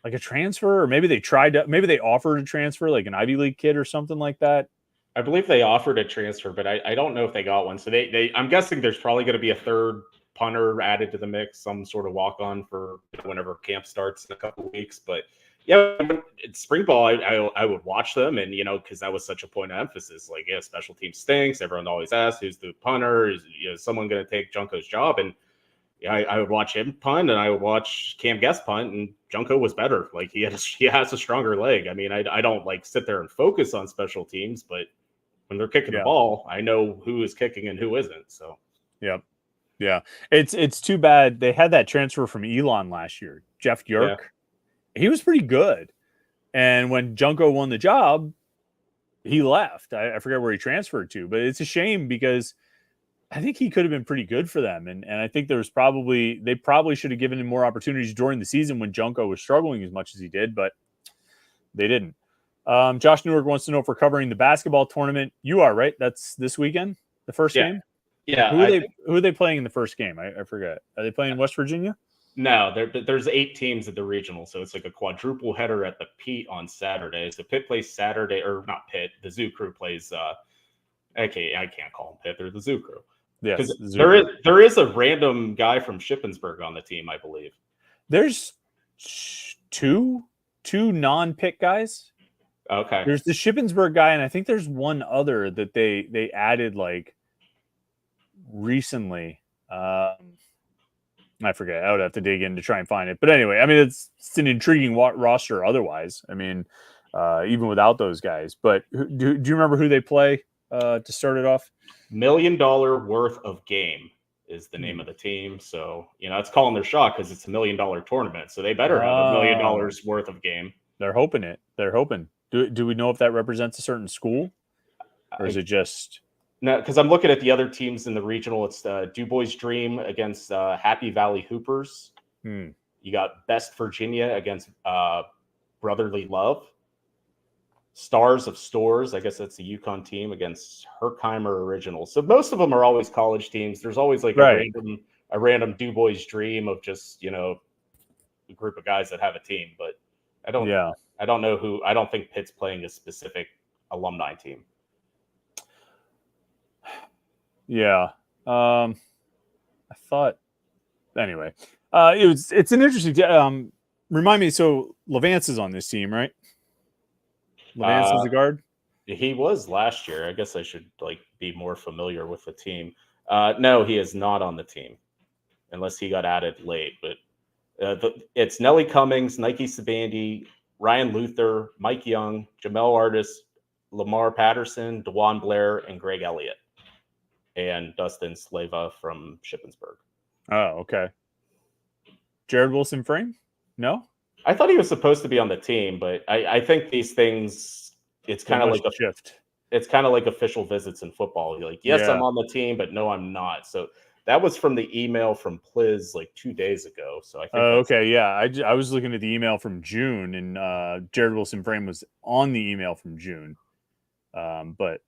Speaker 1: like a transfer? Or maybe they offered a transfer, like an Ivy League kid or something like that.
Speaker 2: I believe they offered a transfer, but I don't know if they got one. So I'm guessing there's probably going to be a third punter added to the mix, some sort of walk-on for whenever camp starts in a couple of weeks. But yeah, it's spring ball. I would watch them, and because that was such a point of emphasis. Like, yeah, special team stinks. Everyone always asks, who's the punter? Is someone going to take Junko's job? And yeah, I would watch him punt, and I would watch Cam Guest punt, and Junko was better. Like he has a stronger leg. I mean, I don't like sit there and focus on special teams, but when they're kicking the ball, I know who is kicking and who isn't. So
Speaker 1: yeah. Yeah, it's too bad they had that transfer from Elon last year, Jeff Yerk. Yeah. He was pretty good, and when Junko won the job, he left. I forget where he transferred to, but it's a shame because I think he could have been pretty good for them. And I think they probably should have given him more opportunities during the season when Junko was struggling as much as he did, but they didn't. Josh Newark wants to know if we're covering the basketball tournament. You are, right? That's this weekend, the first game?
Speaker 2: Yeah.
Speaker 1: Who are they playing in the first game? I forget. Are they playing West Virginia?
Speaker 2: No, there's 8 teams at the regional, so it's like a quadruple header at the Pitt on Saturday. So Pitt plays Saturday, or not Pitt. The Zoo Crew plays. Okay, I can't call them Pitt. They're the Zoo Crew.
Speaker 1: Yes,
Speaker 2: there is a random guy from Shippensburg on the team, I believe.
Speaker 1: There's two non-Pitt guys.
Speaker 2: Okay.
Speaker 1: There's the Shippensburg guy, and I think there's one other that they added like recently. I forget. I would have to dig in to try and find it. But anyway, I mean, it's an intriguing roster otherwise. I mean, even without those guys. But do you remember who they play to start it off?
Speaker 2: $1 million worth of game is the name of the team. So, it's calling their shot because it's $1 million tournament. So they better have $1 million worth of game.
Speaker 1: They're hoping it. They're hoping. Do we know if that represents a certain school? Or is it just...
Speaker 2: No, because I'm looking at the other teams in the regional. It's Du Bois Dream against Happy Valley Hoopers. You got Best Virginia against Brotherly Love. Stars of Stores, I guess that's the Yukon team, against Herkheimer Originals. So most of them are always college teams. There's always like a random Du Bois Dream of just, a group of guys that have a team. But I don't know who. I don't think Pitt's playing a specific alumni team.
Speaker 1: Yeah. I thought anyway. It's an interesting remind me, so Levance is on this team, right? Levance is the guard?
Speaker 2: He was last year. I guess I should be more familiar with the team. No, he is not on the team unless he got added late, but it's Nelly Cummings, Nike Sabandi, Ryan Luther, Mike Young, Jamel Artis, Lamar Patterson, DeJuan Blair, and Greg Elliott. And Dustin Slava from Shippensburg.
Speaker 1: Oh, okay. Jared Wilson Frame? No?
Speaker 2: I thought he was supposed to be on the team, but I think these things, it's kind of like a
Speaker 1: shift.
Speaker 2: It's kind of like official visits in football. You're like, yes, I'm on the team, but no, I'm not. So that was from the email from Pliz 2 days ago. So I think.
Speaker 1: Okay, yeah. I was looking at the email from June, and Jared Wilson Frame was on the email from June. But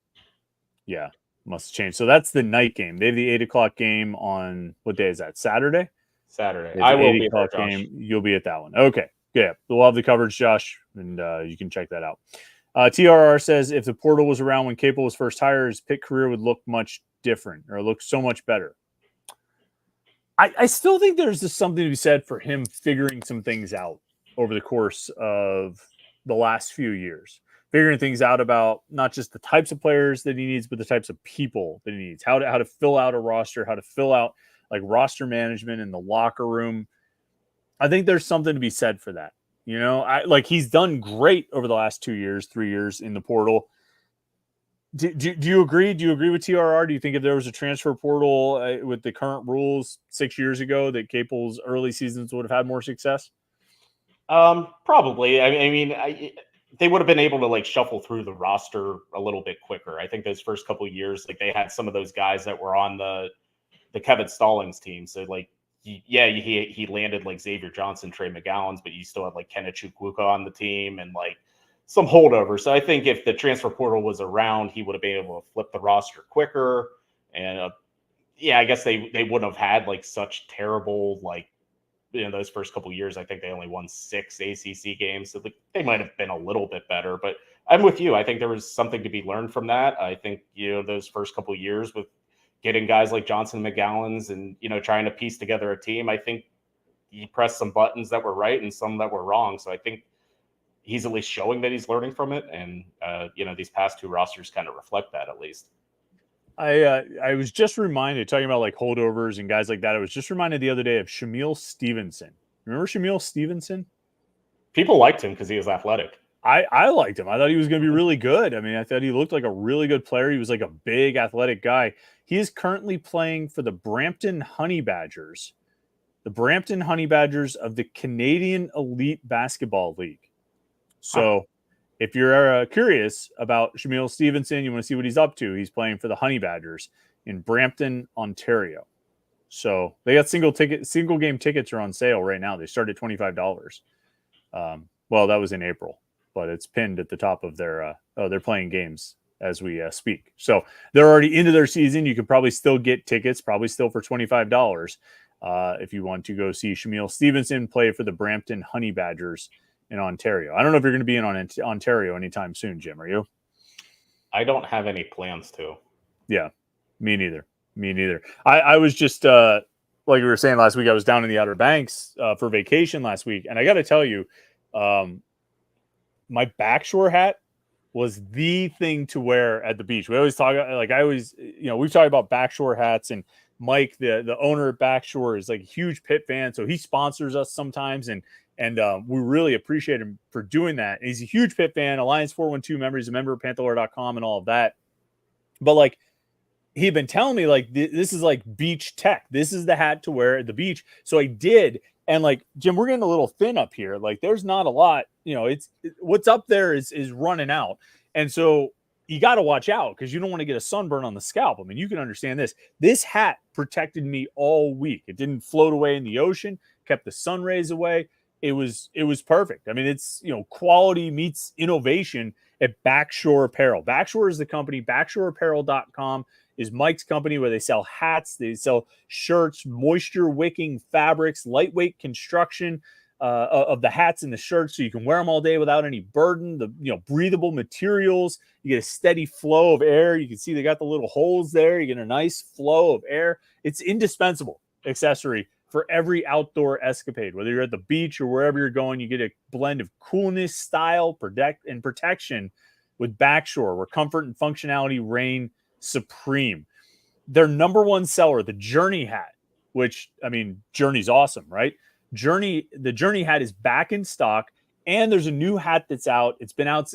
Speaker 1: yeah. Must have changed. So that's the night game. They have the 8:00 game on what day is that? Saturday?
Speaker 2: Saturday. I will be at that
Speaker 1: game. You'll be at that one. Okay. Yeah. We'll have the coverage, Josh, and you can check that out. TRR says if the portal was around when Capel was first hired, his Pitt career would look much different or look so much better. I still think there's just something to be said for him figuring some things out over the course of the last few years. Figuring things out about not just the types of players that he needs, but the types of people that he needs, how to fill out a roster, how to fill out roster management in the locker room. I think there's something to be said for that. He's done great over the last 2 years, 3 years in the portal. Do you agree? Do you agree with TRR? Do you think if there was a transfer portal with the current rules 6 years ago that Capel's early seasons would have had more success?
Speaker 2: Probably. I mean, they would have been able to shuffle through the roster a little bit quicker. I think those first couple of years, they had some of those guys that were on the Kevin Stallings team. So he landed Xavier Johnson, Trey McGowan's, but you still had Kenneth Chukwuka on the team and some holdovers. So I think if the transfer portal was around, he would have been able to flip the roster quicker. And I guess they wouldn't have had such terrible those first couple of years. I think they only won 6 ACC games, so they might have been a little bit better. But I'm with you. I think there was something to be learned from that. I think those first couple of years with getting guys like Johnson and McGowan's and trying to piece together a team, I think he pressed some buttons that were right and some that were wrong. So I think he's at least showing that he's learning from it, and these past 2 rosters kind of reflect that at least.
Speaker 1: I was just reminded, talking about holdovers and guys like that, I was just reminded the other day of Shamil Stevenson. Remember Shamil Stevenson?
Speaker 2: People liked him because he was athletic.
Speaker 1: I liked him. I thought he was going to be really good. I mean, I thought he looked like a really good player. He was a big athletic guy. He is currently playing for the Brampton Honey Badgers. The Brampton Honey Badgers of the Canadian Elite Basketball League. So if you're curious about Shamil Stevenson, you want to see what he's up to. He's playing for the Honey Badgers in Brampton, Ontario. So they got single game tickets are on sale right now. They start at $25. Well, that was in April, but it's pinned at the top of their. They're playing games as we speak. So they're already into their season. You could probably still get tickets, probably still for $25 if you want to go see Shamil Stevenson play for the Brampton Honey Badgers in Ontario. I don't know if you're going to be in Ontario anytime soon, Jim. Are you?
Speaker 2: I don't have any plans to.
Speaker 1: Yeah, me neither. I was just like we were saying last week. I was down in the Outer Banks for vacation last week, and I got to tell you, my Backshore hat was the thing to wear at the beach. We always talk we've talked about Backshore hats, and Mike, the owner at Backshore, is like a huge Pitt fan, so he sponsors us sometimes, and we really appreciate him for doing that. And he's a huge Pitt fan, Alliance 412 member, he's a member of Panther-Lair.com and all of that. But like, he'd been telling me like this is like beach tech. This is the hat to wear at the beach. So I did. And like, Jim, we're getting a little thin up here. Like there's not a lot, what's up there is running out. And so you got to watch out because you don't want to get a sunburn on the scalp. I mean, you can understand this. This hat protected me all week. It didn't float away in the ocean, kept the sun rays away. It was perfect. I mean, it's, quality meets innovation at Backshore Apparel. Backshore is the company. Apparel.com is Mike's company where they sell hats, they sell shirts, moisture wicking fabrics, lightweight construction of the hats and the shirts, so you can wear them all day without any burden. The breathable materials, you get a steady flow of air. You can see they got the little holes there. You get a nice flow of air. It's indispensable accessory for every outdoor escapade, whether you're at the beach or wherever you're going. You get a blend of coolness, style, protection with Backshore, where comfort and functionality reign supreme. Their number one seller, the Journey hat, which, I mean, Journey's awesome, right? The Journey hat is back in stock, and there's a new hat that's out. It's been out.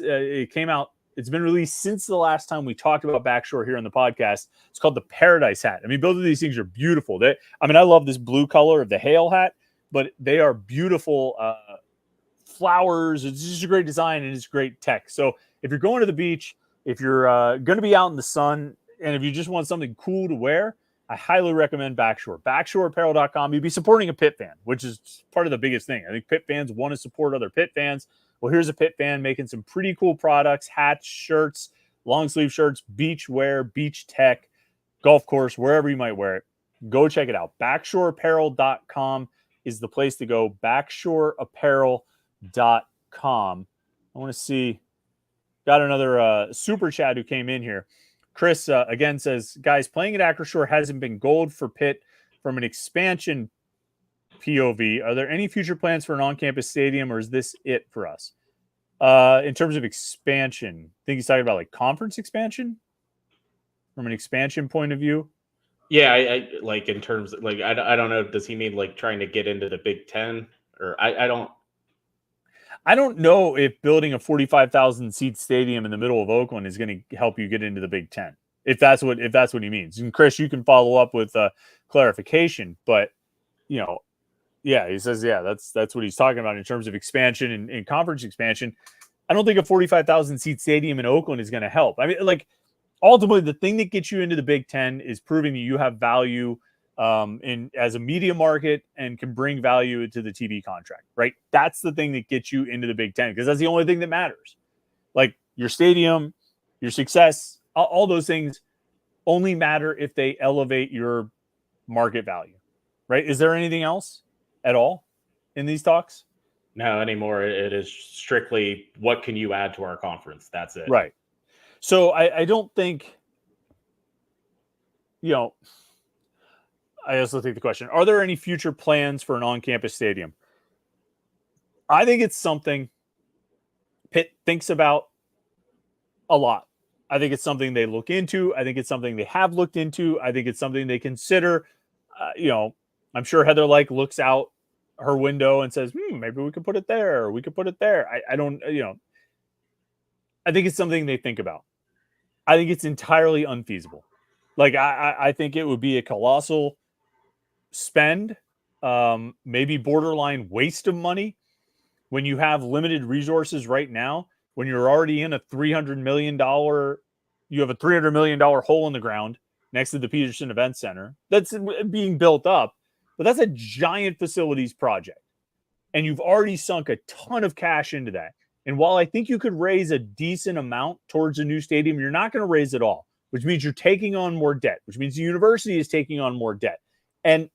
Speaker 1: It's been released since the last time we talked about Backshore here on the podcast. It's called the Paradise hat. I mean, both of these things are beautiful. I love this blue color of the Hail hat, but they are beautiful flowers. It's just a great design, and it's great tech. So if you're going to the beach, if you're going to be out in the sun, and if you just want something cool to wear, I highly recommend Backshore. Apparel.com. You'd be supporting a Pitt fan, which is part of the biggest thing. I think Pitt fans want to support other Pitt fans. Well, here's a Pitt fan making some pretty cool products, hats, shirts, long sleeve shirts, beach wear, beach tech, golf course, wherever you might wear it. Go check it out. Apparel.com is the place to go. Apparel.com. I want to see. Got another super chat who came in here. Chris, again, says, guys, playing at Acroshore hasn't been gold for Pitt from an expansion POV. Are there any future plans for an on-campus stadium, or is this it for us? In terms of expansion, I think he's talking about like conference expansion from an expansion point of view.
Speaker 2: Yeah, I like in terms of, like, I don't know. Does he mean like trying to get into the Big Ten, or I don't
Speaker 1: know if building a 45,000 seat stadium in the middle of Oakland is going to help you get into the Big Ten. If that's what he means. And Chris, you can follow up with clarification, but yeah, he says, yeah, that's what he's talking about in terms of expansion and conference expansion. I don't think a 45,000 seat stadium in Oakland is going to help. I mean, like, ultimately, the thing that gets you into the Big Ten is proving that you have value as a media market and can bring value to the TV contract, right? That's the thing that gets you into the Big Ten, because that's the only thing that matters. Like your stadium, your success, all those things only matter if they elevate your market value, right? Is there anything else at all in these talks?
Speaker 2: No, anymore. It is strictly what can you add to our conference? That's it.
Speaker 1: Right. So I don't think, I also think the question, are there any future plans for an on-campus stadium? I think it's something Pitt thinks about a lot. I think it's something they look into. I think it's something they have looked into. I think it's something they consider. I'm sure Heather looks out her window and says, maybe we could put it there, or we could put it there. I don't, I think it's something they think about. I think it's entirely unfeasible. Like, I think it would be a colossal spend, maybe borderline waste of money when you have limited resources right now when you're already in a $300 million, you have a $300 million hole in the ground next to the Peterson Event Center that's being built up, but that's a giant facilities project. And you've already sunk a ton of cash into that. And while I think you could raise a decent amount towards a new stadium, you're not going to raise it all, which means you're taking on more debt, which means the university is taking on more debt. And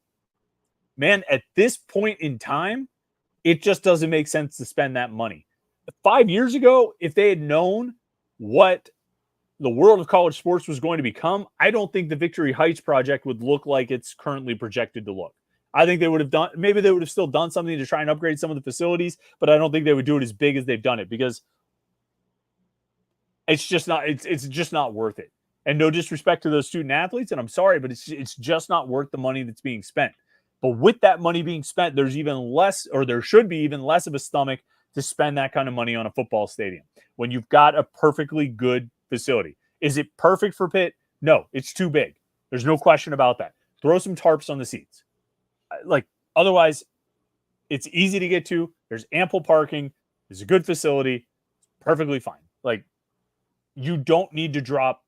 Speaker 1: man, at this point in time, it just doesn't make sense to spend that money. 5 years ago, if they had known what the world of college sports was going to become, I don't think the Victory Heights project would look like it's currently projected to look. I think they would have done, maybe they would have still done something to try and upgrade some of the facilities, but I don't think they would do it as big as they've done it because it's just not worth it. And no disrespect to those student athletes, and I'm sorry, but it's just not worth the money that's being spent. But with that money being spent, there's even less, or there should be even less of a stomach to spend that kind of money on a football stadium when you've got a perfectly good facility. Is it perfect for Pitt? No, it's too big. There's no question about that. Throw some tarps on the seats. Like, otherwise, it's easy to get to. There's ample parking. There's a good facility. Perfectly fine. Like, you don't need to drop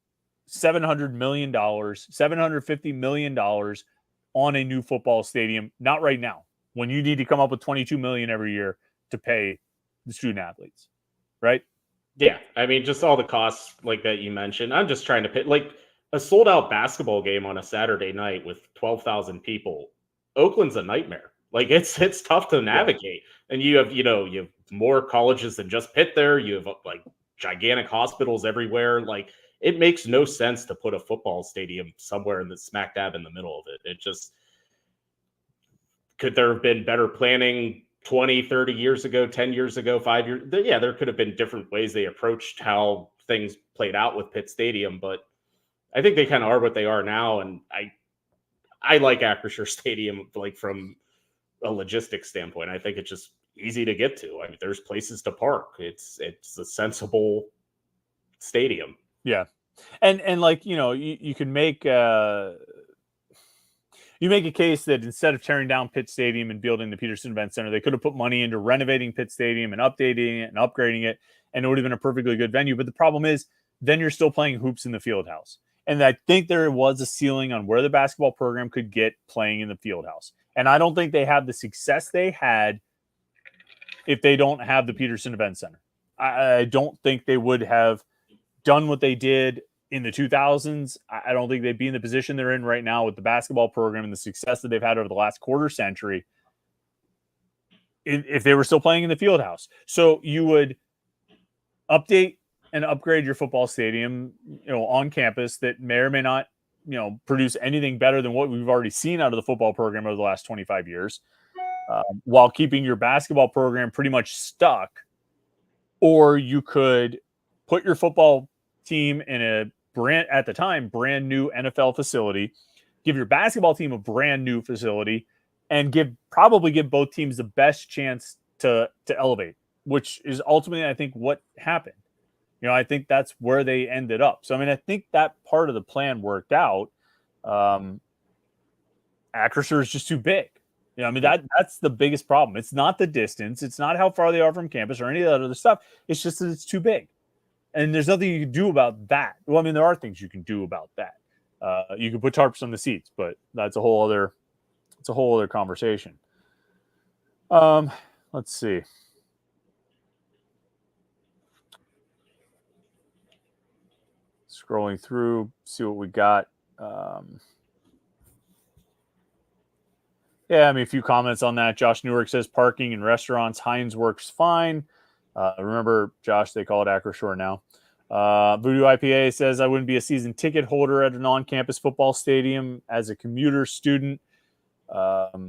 Speaker 1: $700 million, $750 million on a new football stadium. Not right now, when you need to come up with $22 million every year to pay the student athletes, right?
Speaker 2: Yeah, I mean, just all the costs like that you mentioned. I'm just trying to pit like a sold out basketball game on a Saturday night with 12,000 people. Oakland's a nightmare. Like it's tough to navigate. Yeah. And you have more colleges than just Pitt there. You have like gigantic hospitals everywhere. Like it makes no sense to put a football stadium somewhere in the smack dab in the middle of it. It just, could there have been better planning 20, 30 years ago, 10 years ago, 5 years? Yeah, there could have been different ways they approached how things played out with Pitt Stadium, but I think they kind of are what they are now. And I like Acrisure Stadium, like from a logistics standpoint. I think it's just easy to get to. I mean, there's places to park. It's a sensible stadium.
Speaker 1: Yeah. And like, you can make you make a case that instead of tearing down Pitt Stadium and building the Peterson Event Center, they could have put money into renovating Pitt Stadium and updating it and upgrading it, and it would have been a perfectly good venue. But the problem is, then you're still playing hoops in the field house. And I think there was a ceiling on where the basketball program could get playing in the field house. And I don't think they have the success they had if they don't have the Peterson Event Center. I don't think they would have done what they did in the 2000s. I don't think they'd be in the position they're in right now with the basketball program and the success that they've had over the last quarter century if they were still playing in the field house. So you would update and upgrade your football stadium, on campus that may or may not, produce anything better than what we've already seen out of the football program over the last 25 years, while keeping your basketball program pretty much stuck. Or you could put your football team in a brand new NFL facility, give your basketball team a brand new facility, and probably give both teams the best chance to elevate, which is ultimately, I think, what happened. I think that's where they ended up. So, I mean, I think that part of the plan worked out. Acrisure is just too big. That's the biggest problem. It's not the distance. It's not how far they are from campus or any of that other stuff. It's just that it's too big. And there's nothing you can do about that. Well, I mean, there are things you can do about that. You can put tarps on the seats, but that's a whole other conversation. Let's see. Scrolling through, see what we got. A few comments on that. Josh Newark says parking in restaurants, Heinz works fine. Remember, Josh, they call it Acrisure now. Voodoo IPA says, I wouldn't be a season ticket holder at an on-campus football stadium as a commuter student. They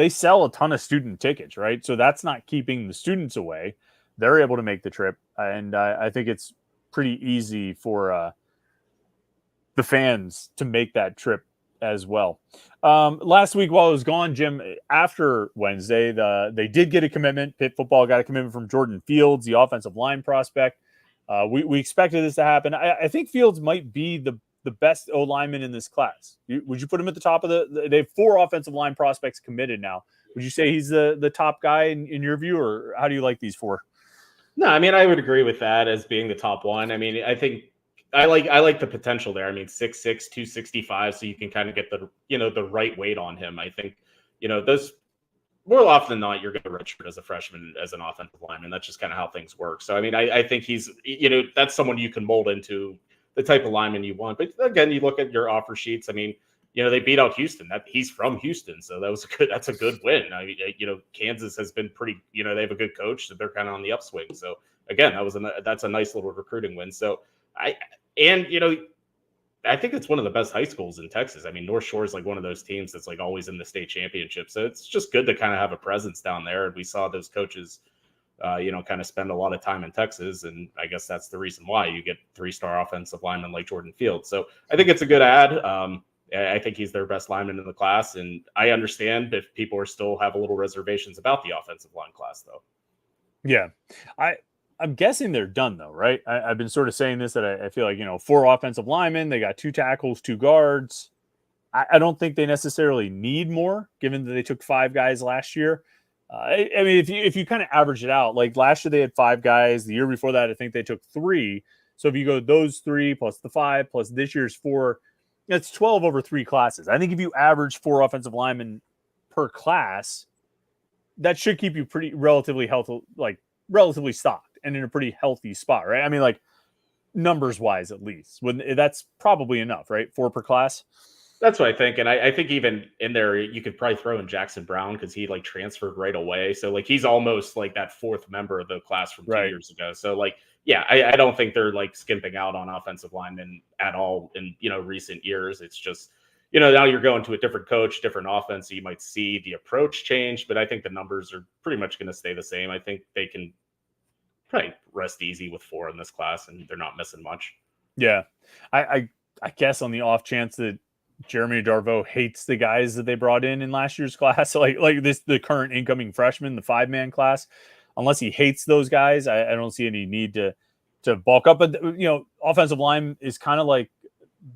Speaker 1: sell a ton of student tickets, right? So that's not keeping the students away. They're able to make the trip. And I think it's pretty easy for the fans to make that trip as well. Last week while I was gone, Jim, after Wednesday, they did get a commitment. Pitt football got a commitment from Jordan Fields, the offensive line prospect. We expected this to happen. I think Fields might be the best O lineman in this class. Would you put him at the top of they have 4 offensive line prospects committed now. Would you say he's the top guy in your view, or how do you like these four?
Speaker 2: No, I mean, I would agree with that as being the top one. I mean, I think I like the potential there. I mean, 6'6", 265, so you can kind of get the right weight on him. I think, those more often than not, you're going to redshirt as a freshman as an offensive lineman. That's just kind of how things work. So, I mean, I think he's, that's someone you can mold into the type of lineman you want. But again, you look at your offer sheets. I mean, they beat out Houston. He's from Houston, so that's a good win. I mean, Kansas has been pretty, they have a good coach, so they're kind of on the upswing. So again, that's a nice little recruiting win. So I think it's one of the best high schools in Texas. I mean, North Shore is like one of those teams that's like always in the state championship. So it's just good to kind of have a presence down there. And we saw those coaches, kind of spend a lot of time in Texas. And I guess that's the reason why you get 3-star offensive linemen like Jordan Fields. So I think it's a good ad. I think he's their best lineman in the class. And I understand if people still have a little reservations about the offensive line class, though.
Speaker 1: Yeah. I'm guessing they're done, though, right? I've been sort of saying this, that I feel like, 4 offensive linemen, they got 2 tackles, 2 guards. I don't think they necessarily need more, given that they took 5 guys last year. I mean, if you kind of average it out, like last year they had 5 guys. The year before that, I think they took 3. So if you go those 3 plus the 5 plus this year's 4, that's 12 over 3 classes. I think if you average 4 offensive linemen per class, that should keep you relatively healthy, like relatively stocked and in a pretty healthy spot, right? I mean, like numbers wise, at least that's probably enough, right? 4 per class.
Speaker 2: That's what I think. And I think even in there, you could probably throw in Jackson Brown because he like transferred right away. So like, he's almost like that 4th member of the class from 2 years ago. So like, yeah, I don't think they're like skimping out on offensive linemen at all in, recent years. It's just, now you're going to a different coach, different offense. So you might see the approach change, but I think the numbers are pretty much going to stay the same. I think they can probably rest easy with 4 in this class and they're not missing much.
Speaker 1: Yeah. I guess on the off chance that Jeremy Darvo hates the guys that they brought in last year's class, so like the current incoming freshman, the 5-man class, unless he hates those guys, I don't see any need to bulk up. But offensive line is kind of like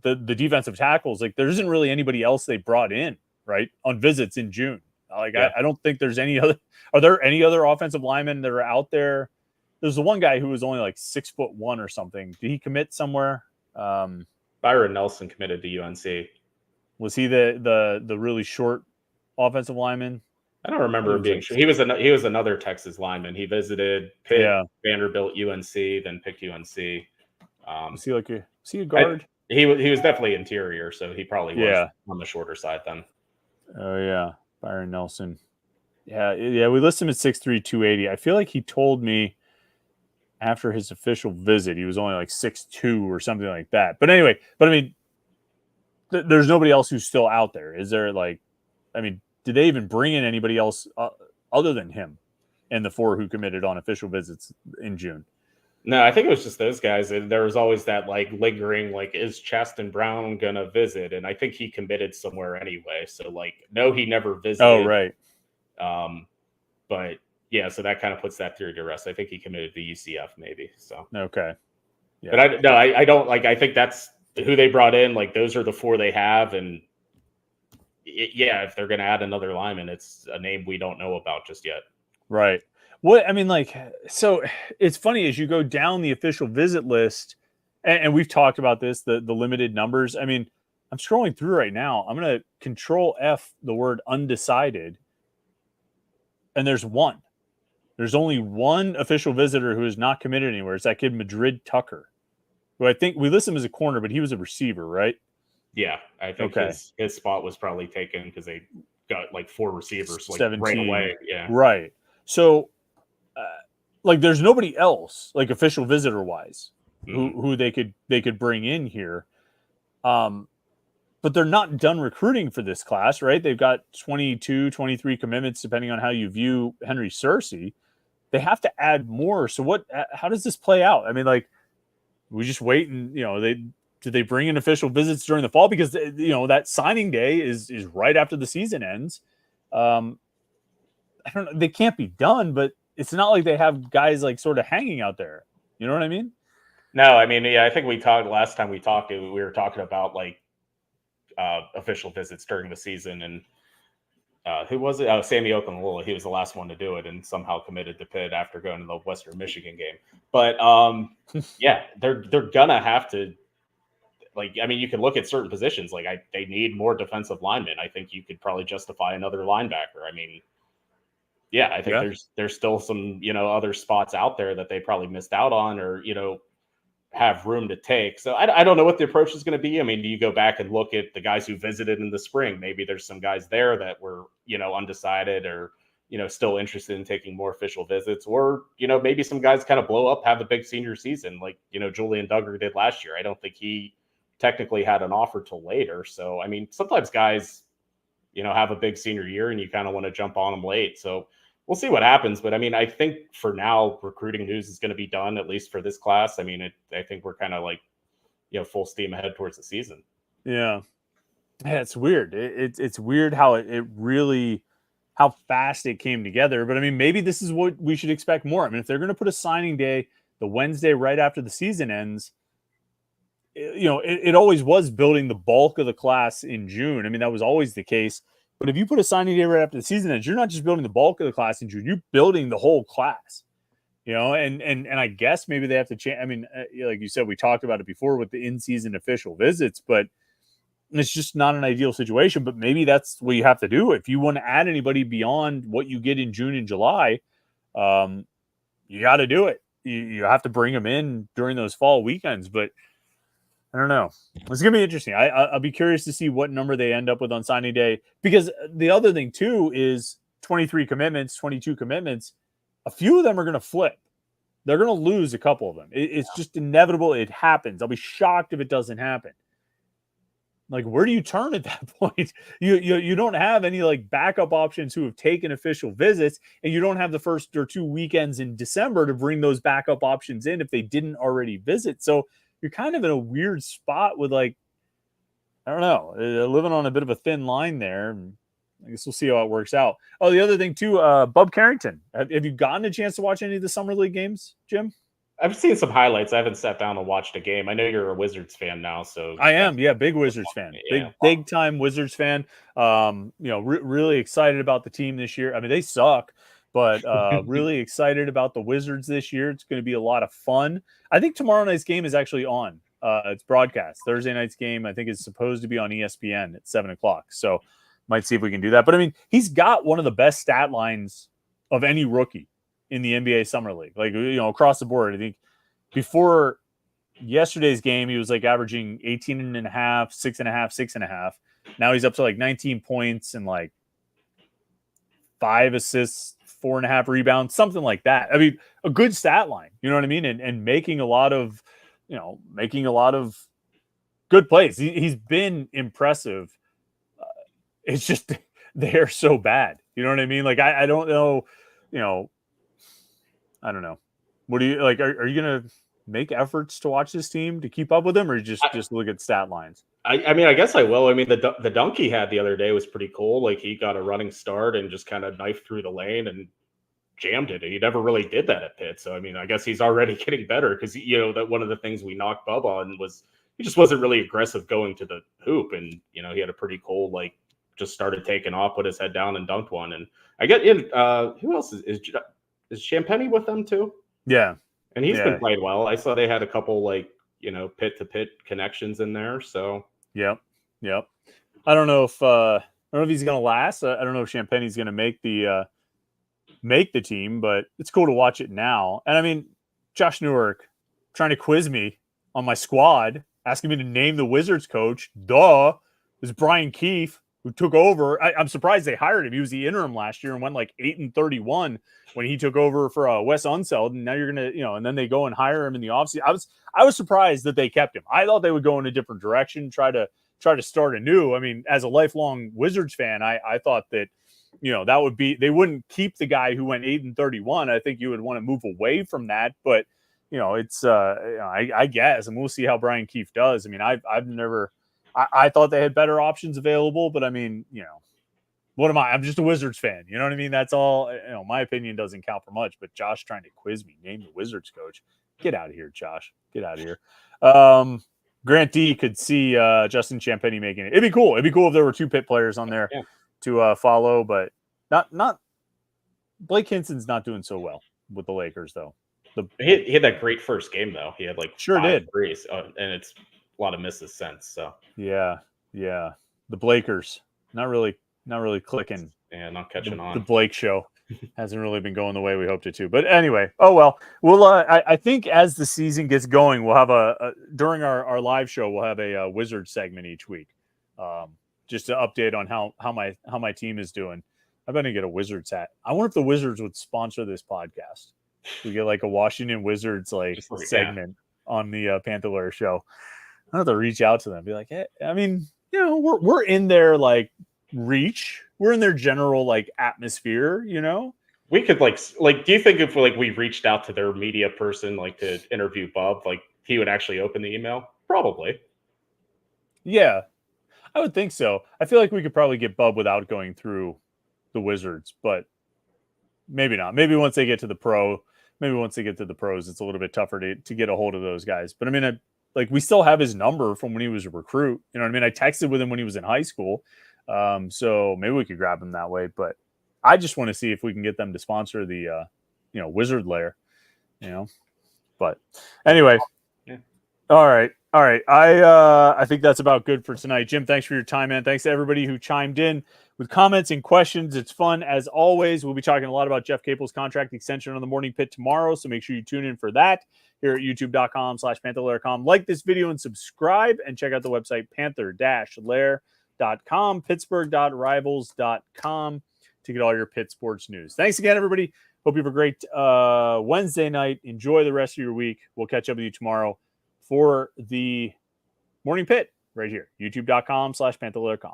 Speaker 1: the defensive tackles. Like there isn't really anybody else they brought in right on visits in June. Like yeah. I don't think there's any other. Are there any other offensive linemen that are out there? There's the one guy who was only like 6'1" or something. Did he commit somewhere?
Speaker 2: Byron Nelson committed to UNC.
Speaker 1: Was he the really short offensive lineman?
Speaker 2: I don't remember him being short. He was another Texas lineman. He visited Pitt, Vanderbilt, UNC, then picked UNC.
Speaker 1: Was he a guard?
Speaker 2: He was definitely interior, so he probably was on the shorter side then.
Speaker 1: Oh yeah, Byron Nelson. Yeah. We listed him at 6'3", 280. I feel like he told me after his official visit he was only like 6'2" or something like that. But anyway, I mean, there's nobody else who's still out there. Is there did they even bring in anybody else other than him and the 4 who committed on official visits in June?
Speaker 2: No, I think it was just those guys. And there was always that like lingering, like, is Chasten Brown going to visit? And I think he committed somewhere anyway. So like, no, he never visited.
Speaker 1: Oh, right.
Speaker 2: But yeah, so that kind of puts that theory to rest. I think he committed to UCF maybe. So,
Speaker 1: okay. Yeah.
Speaker 2: But I don't like, I think that's who they brought in. Like those are the 4 they have. And if they're going to add another lineman, it's a name we don't know about just yet.
Speaker 1: Right. So it's funny as you go down the official visit list, and we've talked about this, the limited numbers. I mean, I'm scrolling through right now. I'm going to Control F the word undecided, and there's one. There's only one official visitor who is not committed anywhere. It's that kid Madrid Tucker, who I think we list him as a corner, but he was a receiver, right?
Speaker 2: Yeah, I think his spot was probably taken because they got like 4 receivers like
Speaker 1: 17.
Speaker 2: Right away. Yeah,
Speaker 1: right. So, there's nobody else like official visitor wise who they could bring in here, but they're not done recruiting for this class, right? They've got 22, 23 commitments depending on how you view Henry Searcy. They have to add more. So how does this play out? I mean, like, we just wait and did they bring in official visits during the fall? Because that signing day is right after the season ends. I don't know. They can't be done, but it's not like they have guys like sort of hanging out there. You know what I mean?
Speaker 2: No, I mean, yeah, I think last time we talked, we were talking about like official visits during the season, and Who was it? Oh, Sammy Okunlola. He was the last one to do it, and somehow committed to Pitt after going to the Western Michigan game. But yeah, they're gonna have to. Like, I mean, you can look at certain positions. Like, they need more defensive linemen. I think you could probably justify another linebacker. I mean, yeah, I think there's still some other spots out there that they probably missed out on, or have room to take. So I don't know what the approach is going to be. I mean, do you go back and look at the guys who visited in the spring? Maybe there's some guys there that were undecided, or still interested in taking more official visits, or maybe some guys kind of blow up, have a big senior season like Julian Duggar did last year. I don't think he technically had an offer till later. So I mean, sometimes guys have a big senior year and you kind of want to jump on them late. So we'll see what happens. But I mean, I think for now, recruiting news is going to be done, at least for this class. I mean, I think we're kind of like, full steam ahead towards the season.
Speaker 1: Yeah. It's weird. It's weird how it really, how fast it came together. But I mean, maybe this is what we should expect more. I mean, if they're going to put a signing day the Wednesday right after the season ends, it always was building the bulk of the class in June. I mean, that was always the case. But if you put a signing day right after the season ends, you're not just building the bulk of the class in June, you're building the whole class. And I guess maybe they have to change. I mean, like you said, we talked about it before with the in-season official visits, but it's just not an ideal situation. But maybe that's what you have to do if you want to add anybody beyond what you get in June and July. You got to do it. You have to bring them in during those fall weekends. But I don't know. It's going to be interesting. I'll be curious to see what number they end up with on signing day, because the other thing too is 23 commitments, 22 commitments. A few of them are going to flip. They're going to lose a couple of them. It's just inevitable. It happens. I'll be shocked if it doesn't happen. Like, where do you turn at that point? You don't have any like backup options who have taken official visits, and you don't have the first or two weekends in December to bring those backup options in if they didn't already visit. So you're kind of in a weird spot with, like, I don't know, living on a bit of a thin line there. I guess we'll see how it works out. Oh, the other thing too, Bub Carrington. Have you gotten a chance to watch any of the summer league games, Jim?
Speaker 2: I've seen some highlights. I haven't sat down and watched a game. I know you're a Wizards fan now, so
Speaker 1: I am. Yeah, big Wizards fan. Big time Wizards fan. Really excited about the team this year. I mean, they suck, but really excited about the Wizards this year. It's going to be a lot of fun. I think tomorrow night's game is actually on. It's broadcast. Thursday night's game, I think, is supposed to be on ESPN at 7:00. So might see if we can do that. But I mean, he's got one of the best stat lines of any rookie in the NBA Summer League, like, across the board. I think before yesterday's game, he was like averaging 18.5, 6.5, 6.5. Now he's up to like 19 points and like 5 assists, 4.5 rebounds, something like that. I mean, a good stat line, you know what I mean? And making a lot of good plays. He's been impressive. It's just they're so bad. You know what I mean? Like, I don't know, I don't know. What do you like? Are you going to make efforts to watch this team to keep up with them, or just look at stat lines?
Speaker 2: I mean, I guess I will. I mean, the dunk he had the other day was pretty cool. Like, he got a running start and just kind of knifed through the lane and jammed it. He never really did that at Pitt. So, I mean, I guess he's already getting better, because, that one of the things we knocked Bub on was he just wasn't really aggressive going to the hoop. And, he had a pretty cool, like, just started taking off, put his head down and dunked one. And I get in, who else is Champagny with them too?
Speaker 1: Yeah.
Speaker 2: And he's been played well. I saw they had a couple, like, Pit to Pit connections in there. So
Speaker 1: Yep. I don't know if he's gonna last. I don't know if Champagny's gonna make the team, but it's cool to watch it now. And I mean, Josh Newark trying to quiz me on my squad, asking me to name the Wizards coach. Duh. It was Brian Keefe, who took over. I'm surprised they hired him. He was the interim last year and went like 8-31 when he took over for Wes Unseld. And now you're gonna, and then they go and hire him in the offseason. I was surprised that they kept him. I thought they would go in a different direction, try to start anew. I mean, as a lifelong Wizards fan, I thought that, that would be, they wouldn't keep the guy who went 8-31. I think you would want to move away from that. But it's I guess, and we'll see how Brian Keefe does. I mean, I've never. I thought they had better options available, but I mean, what am I? I'm just a Wizards fan. You know what I mean? That's all. My opinion doesn't count for much. But Josh trying to quiz me, name the Wizards coach. Get out of here, Josh. Get out of here. Grant D could see Justin Champagny making it. It'd be cool. It'd be cool if there were 2 Pitt players on there. to follow, but not Blake Hinson's not doing so well with the Lakers though.
Speaker 2: He had that great first game though. He had like
Speaker 1: Sure
Speaker 2: 5
Speaker 1: did.
Speaker 2: threes, and it's a lot of misses since. So
Speaker 1: yeah, the Blakers not really clicking.
Speaker 2: Yeah, not catching on.
Speaker 1: The Blake show hasn't really been going the way we hoped it to. But anyway, oh well. We'll I think as the season gets going, we'll have during our live show, we'll have a Wizard segment each week, just to update on how my team is doing. I'm going to get a Wizards hat. I wonder if the Wizards would sponsor this podcast. We get like a Washington Wizards segment on the Panther-Lair Show. I have to reach out to them, be like, hey, I mean, we're in their like reach. We're in their general like atmosphere,
Speaker 2: We could like do you think if we reached out to their media person like to interview Bub, like he would actually open the email? Probably.
Speaker 1: Yeah, I would think so. I feel like we could probably get Bub without going through the Wizards, but maybe not. Maybe once they get to the pros, it's a little bit tougher to get a hold of those guys. But I mean, we still have his number from when he was a recruit. You know what I mean? I texted with him when he was in high school. So maybe we could grab him that way, but I just want to see if we can get them to sponsor the, Wizard Lair, but anyway,
Speaker 2: yeah.
Speaker 1: All right. I think that's about good for tonight. Jim, thanks for your time, man. Thanks to everybody who chimed in with comments and questions. It's fun as always. We'll be talking a lot about Jeff Capel's contract extension on the Morning Pit tomorrow. So make sure you tune in for that here at youtube.com/Panther-Lair.com. Like this video and subscribe, and check out the website Panther-Lair.com, Pittsburgh.rivals.com to get all your Pitt sports news. Thanks again, everybody. Hope you have a great Wednesday night. Enjoy the rest of your week. We'll catch up with you tomorrow for the Morning Pit right here, youtube.com/Panther-Lair.com.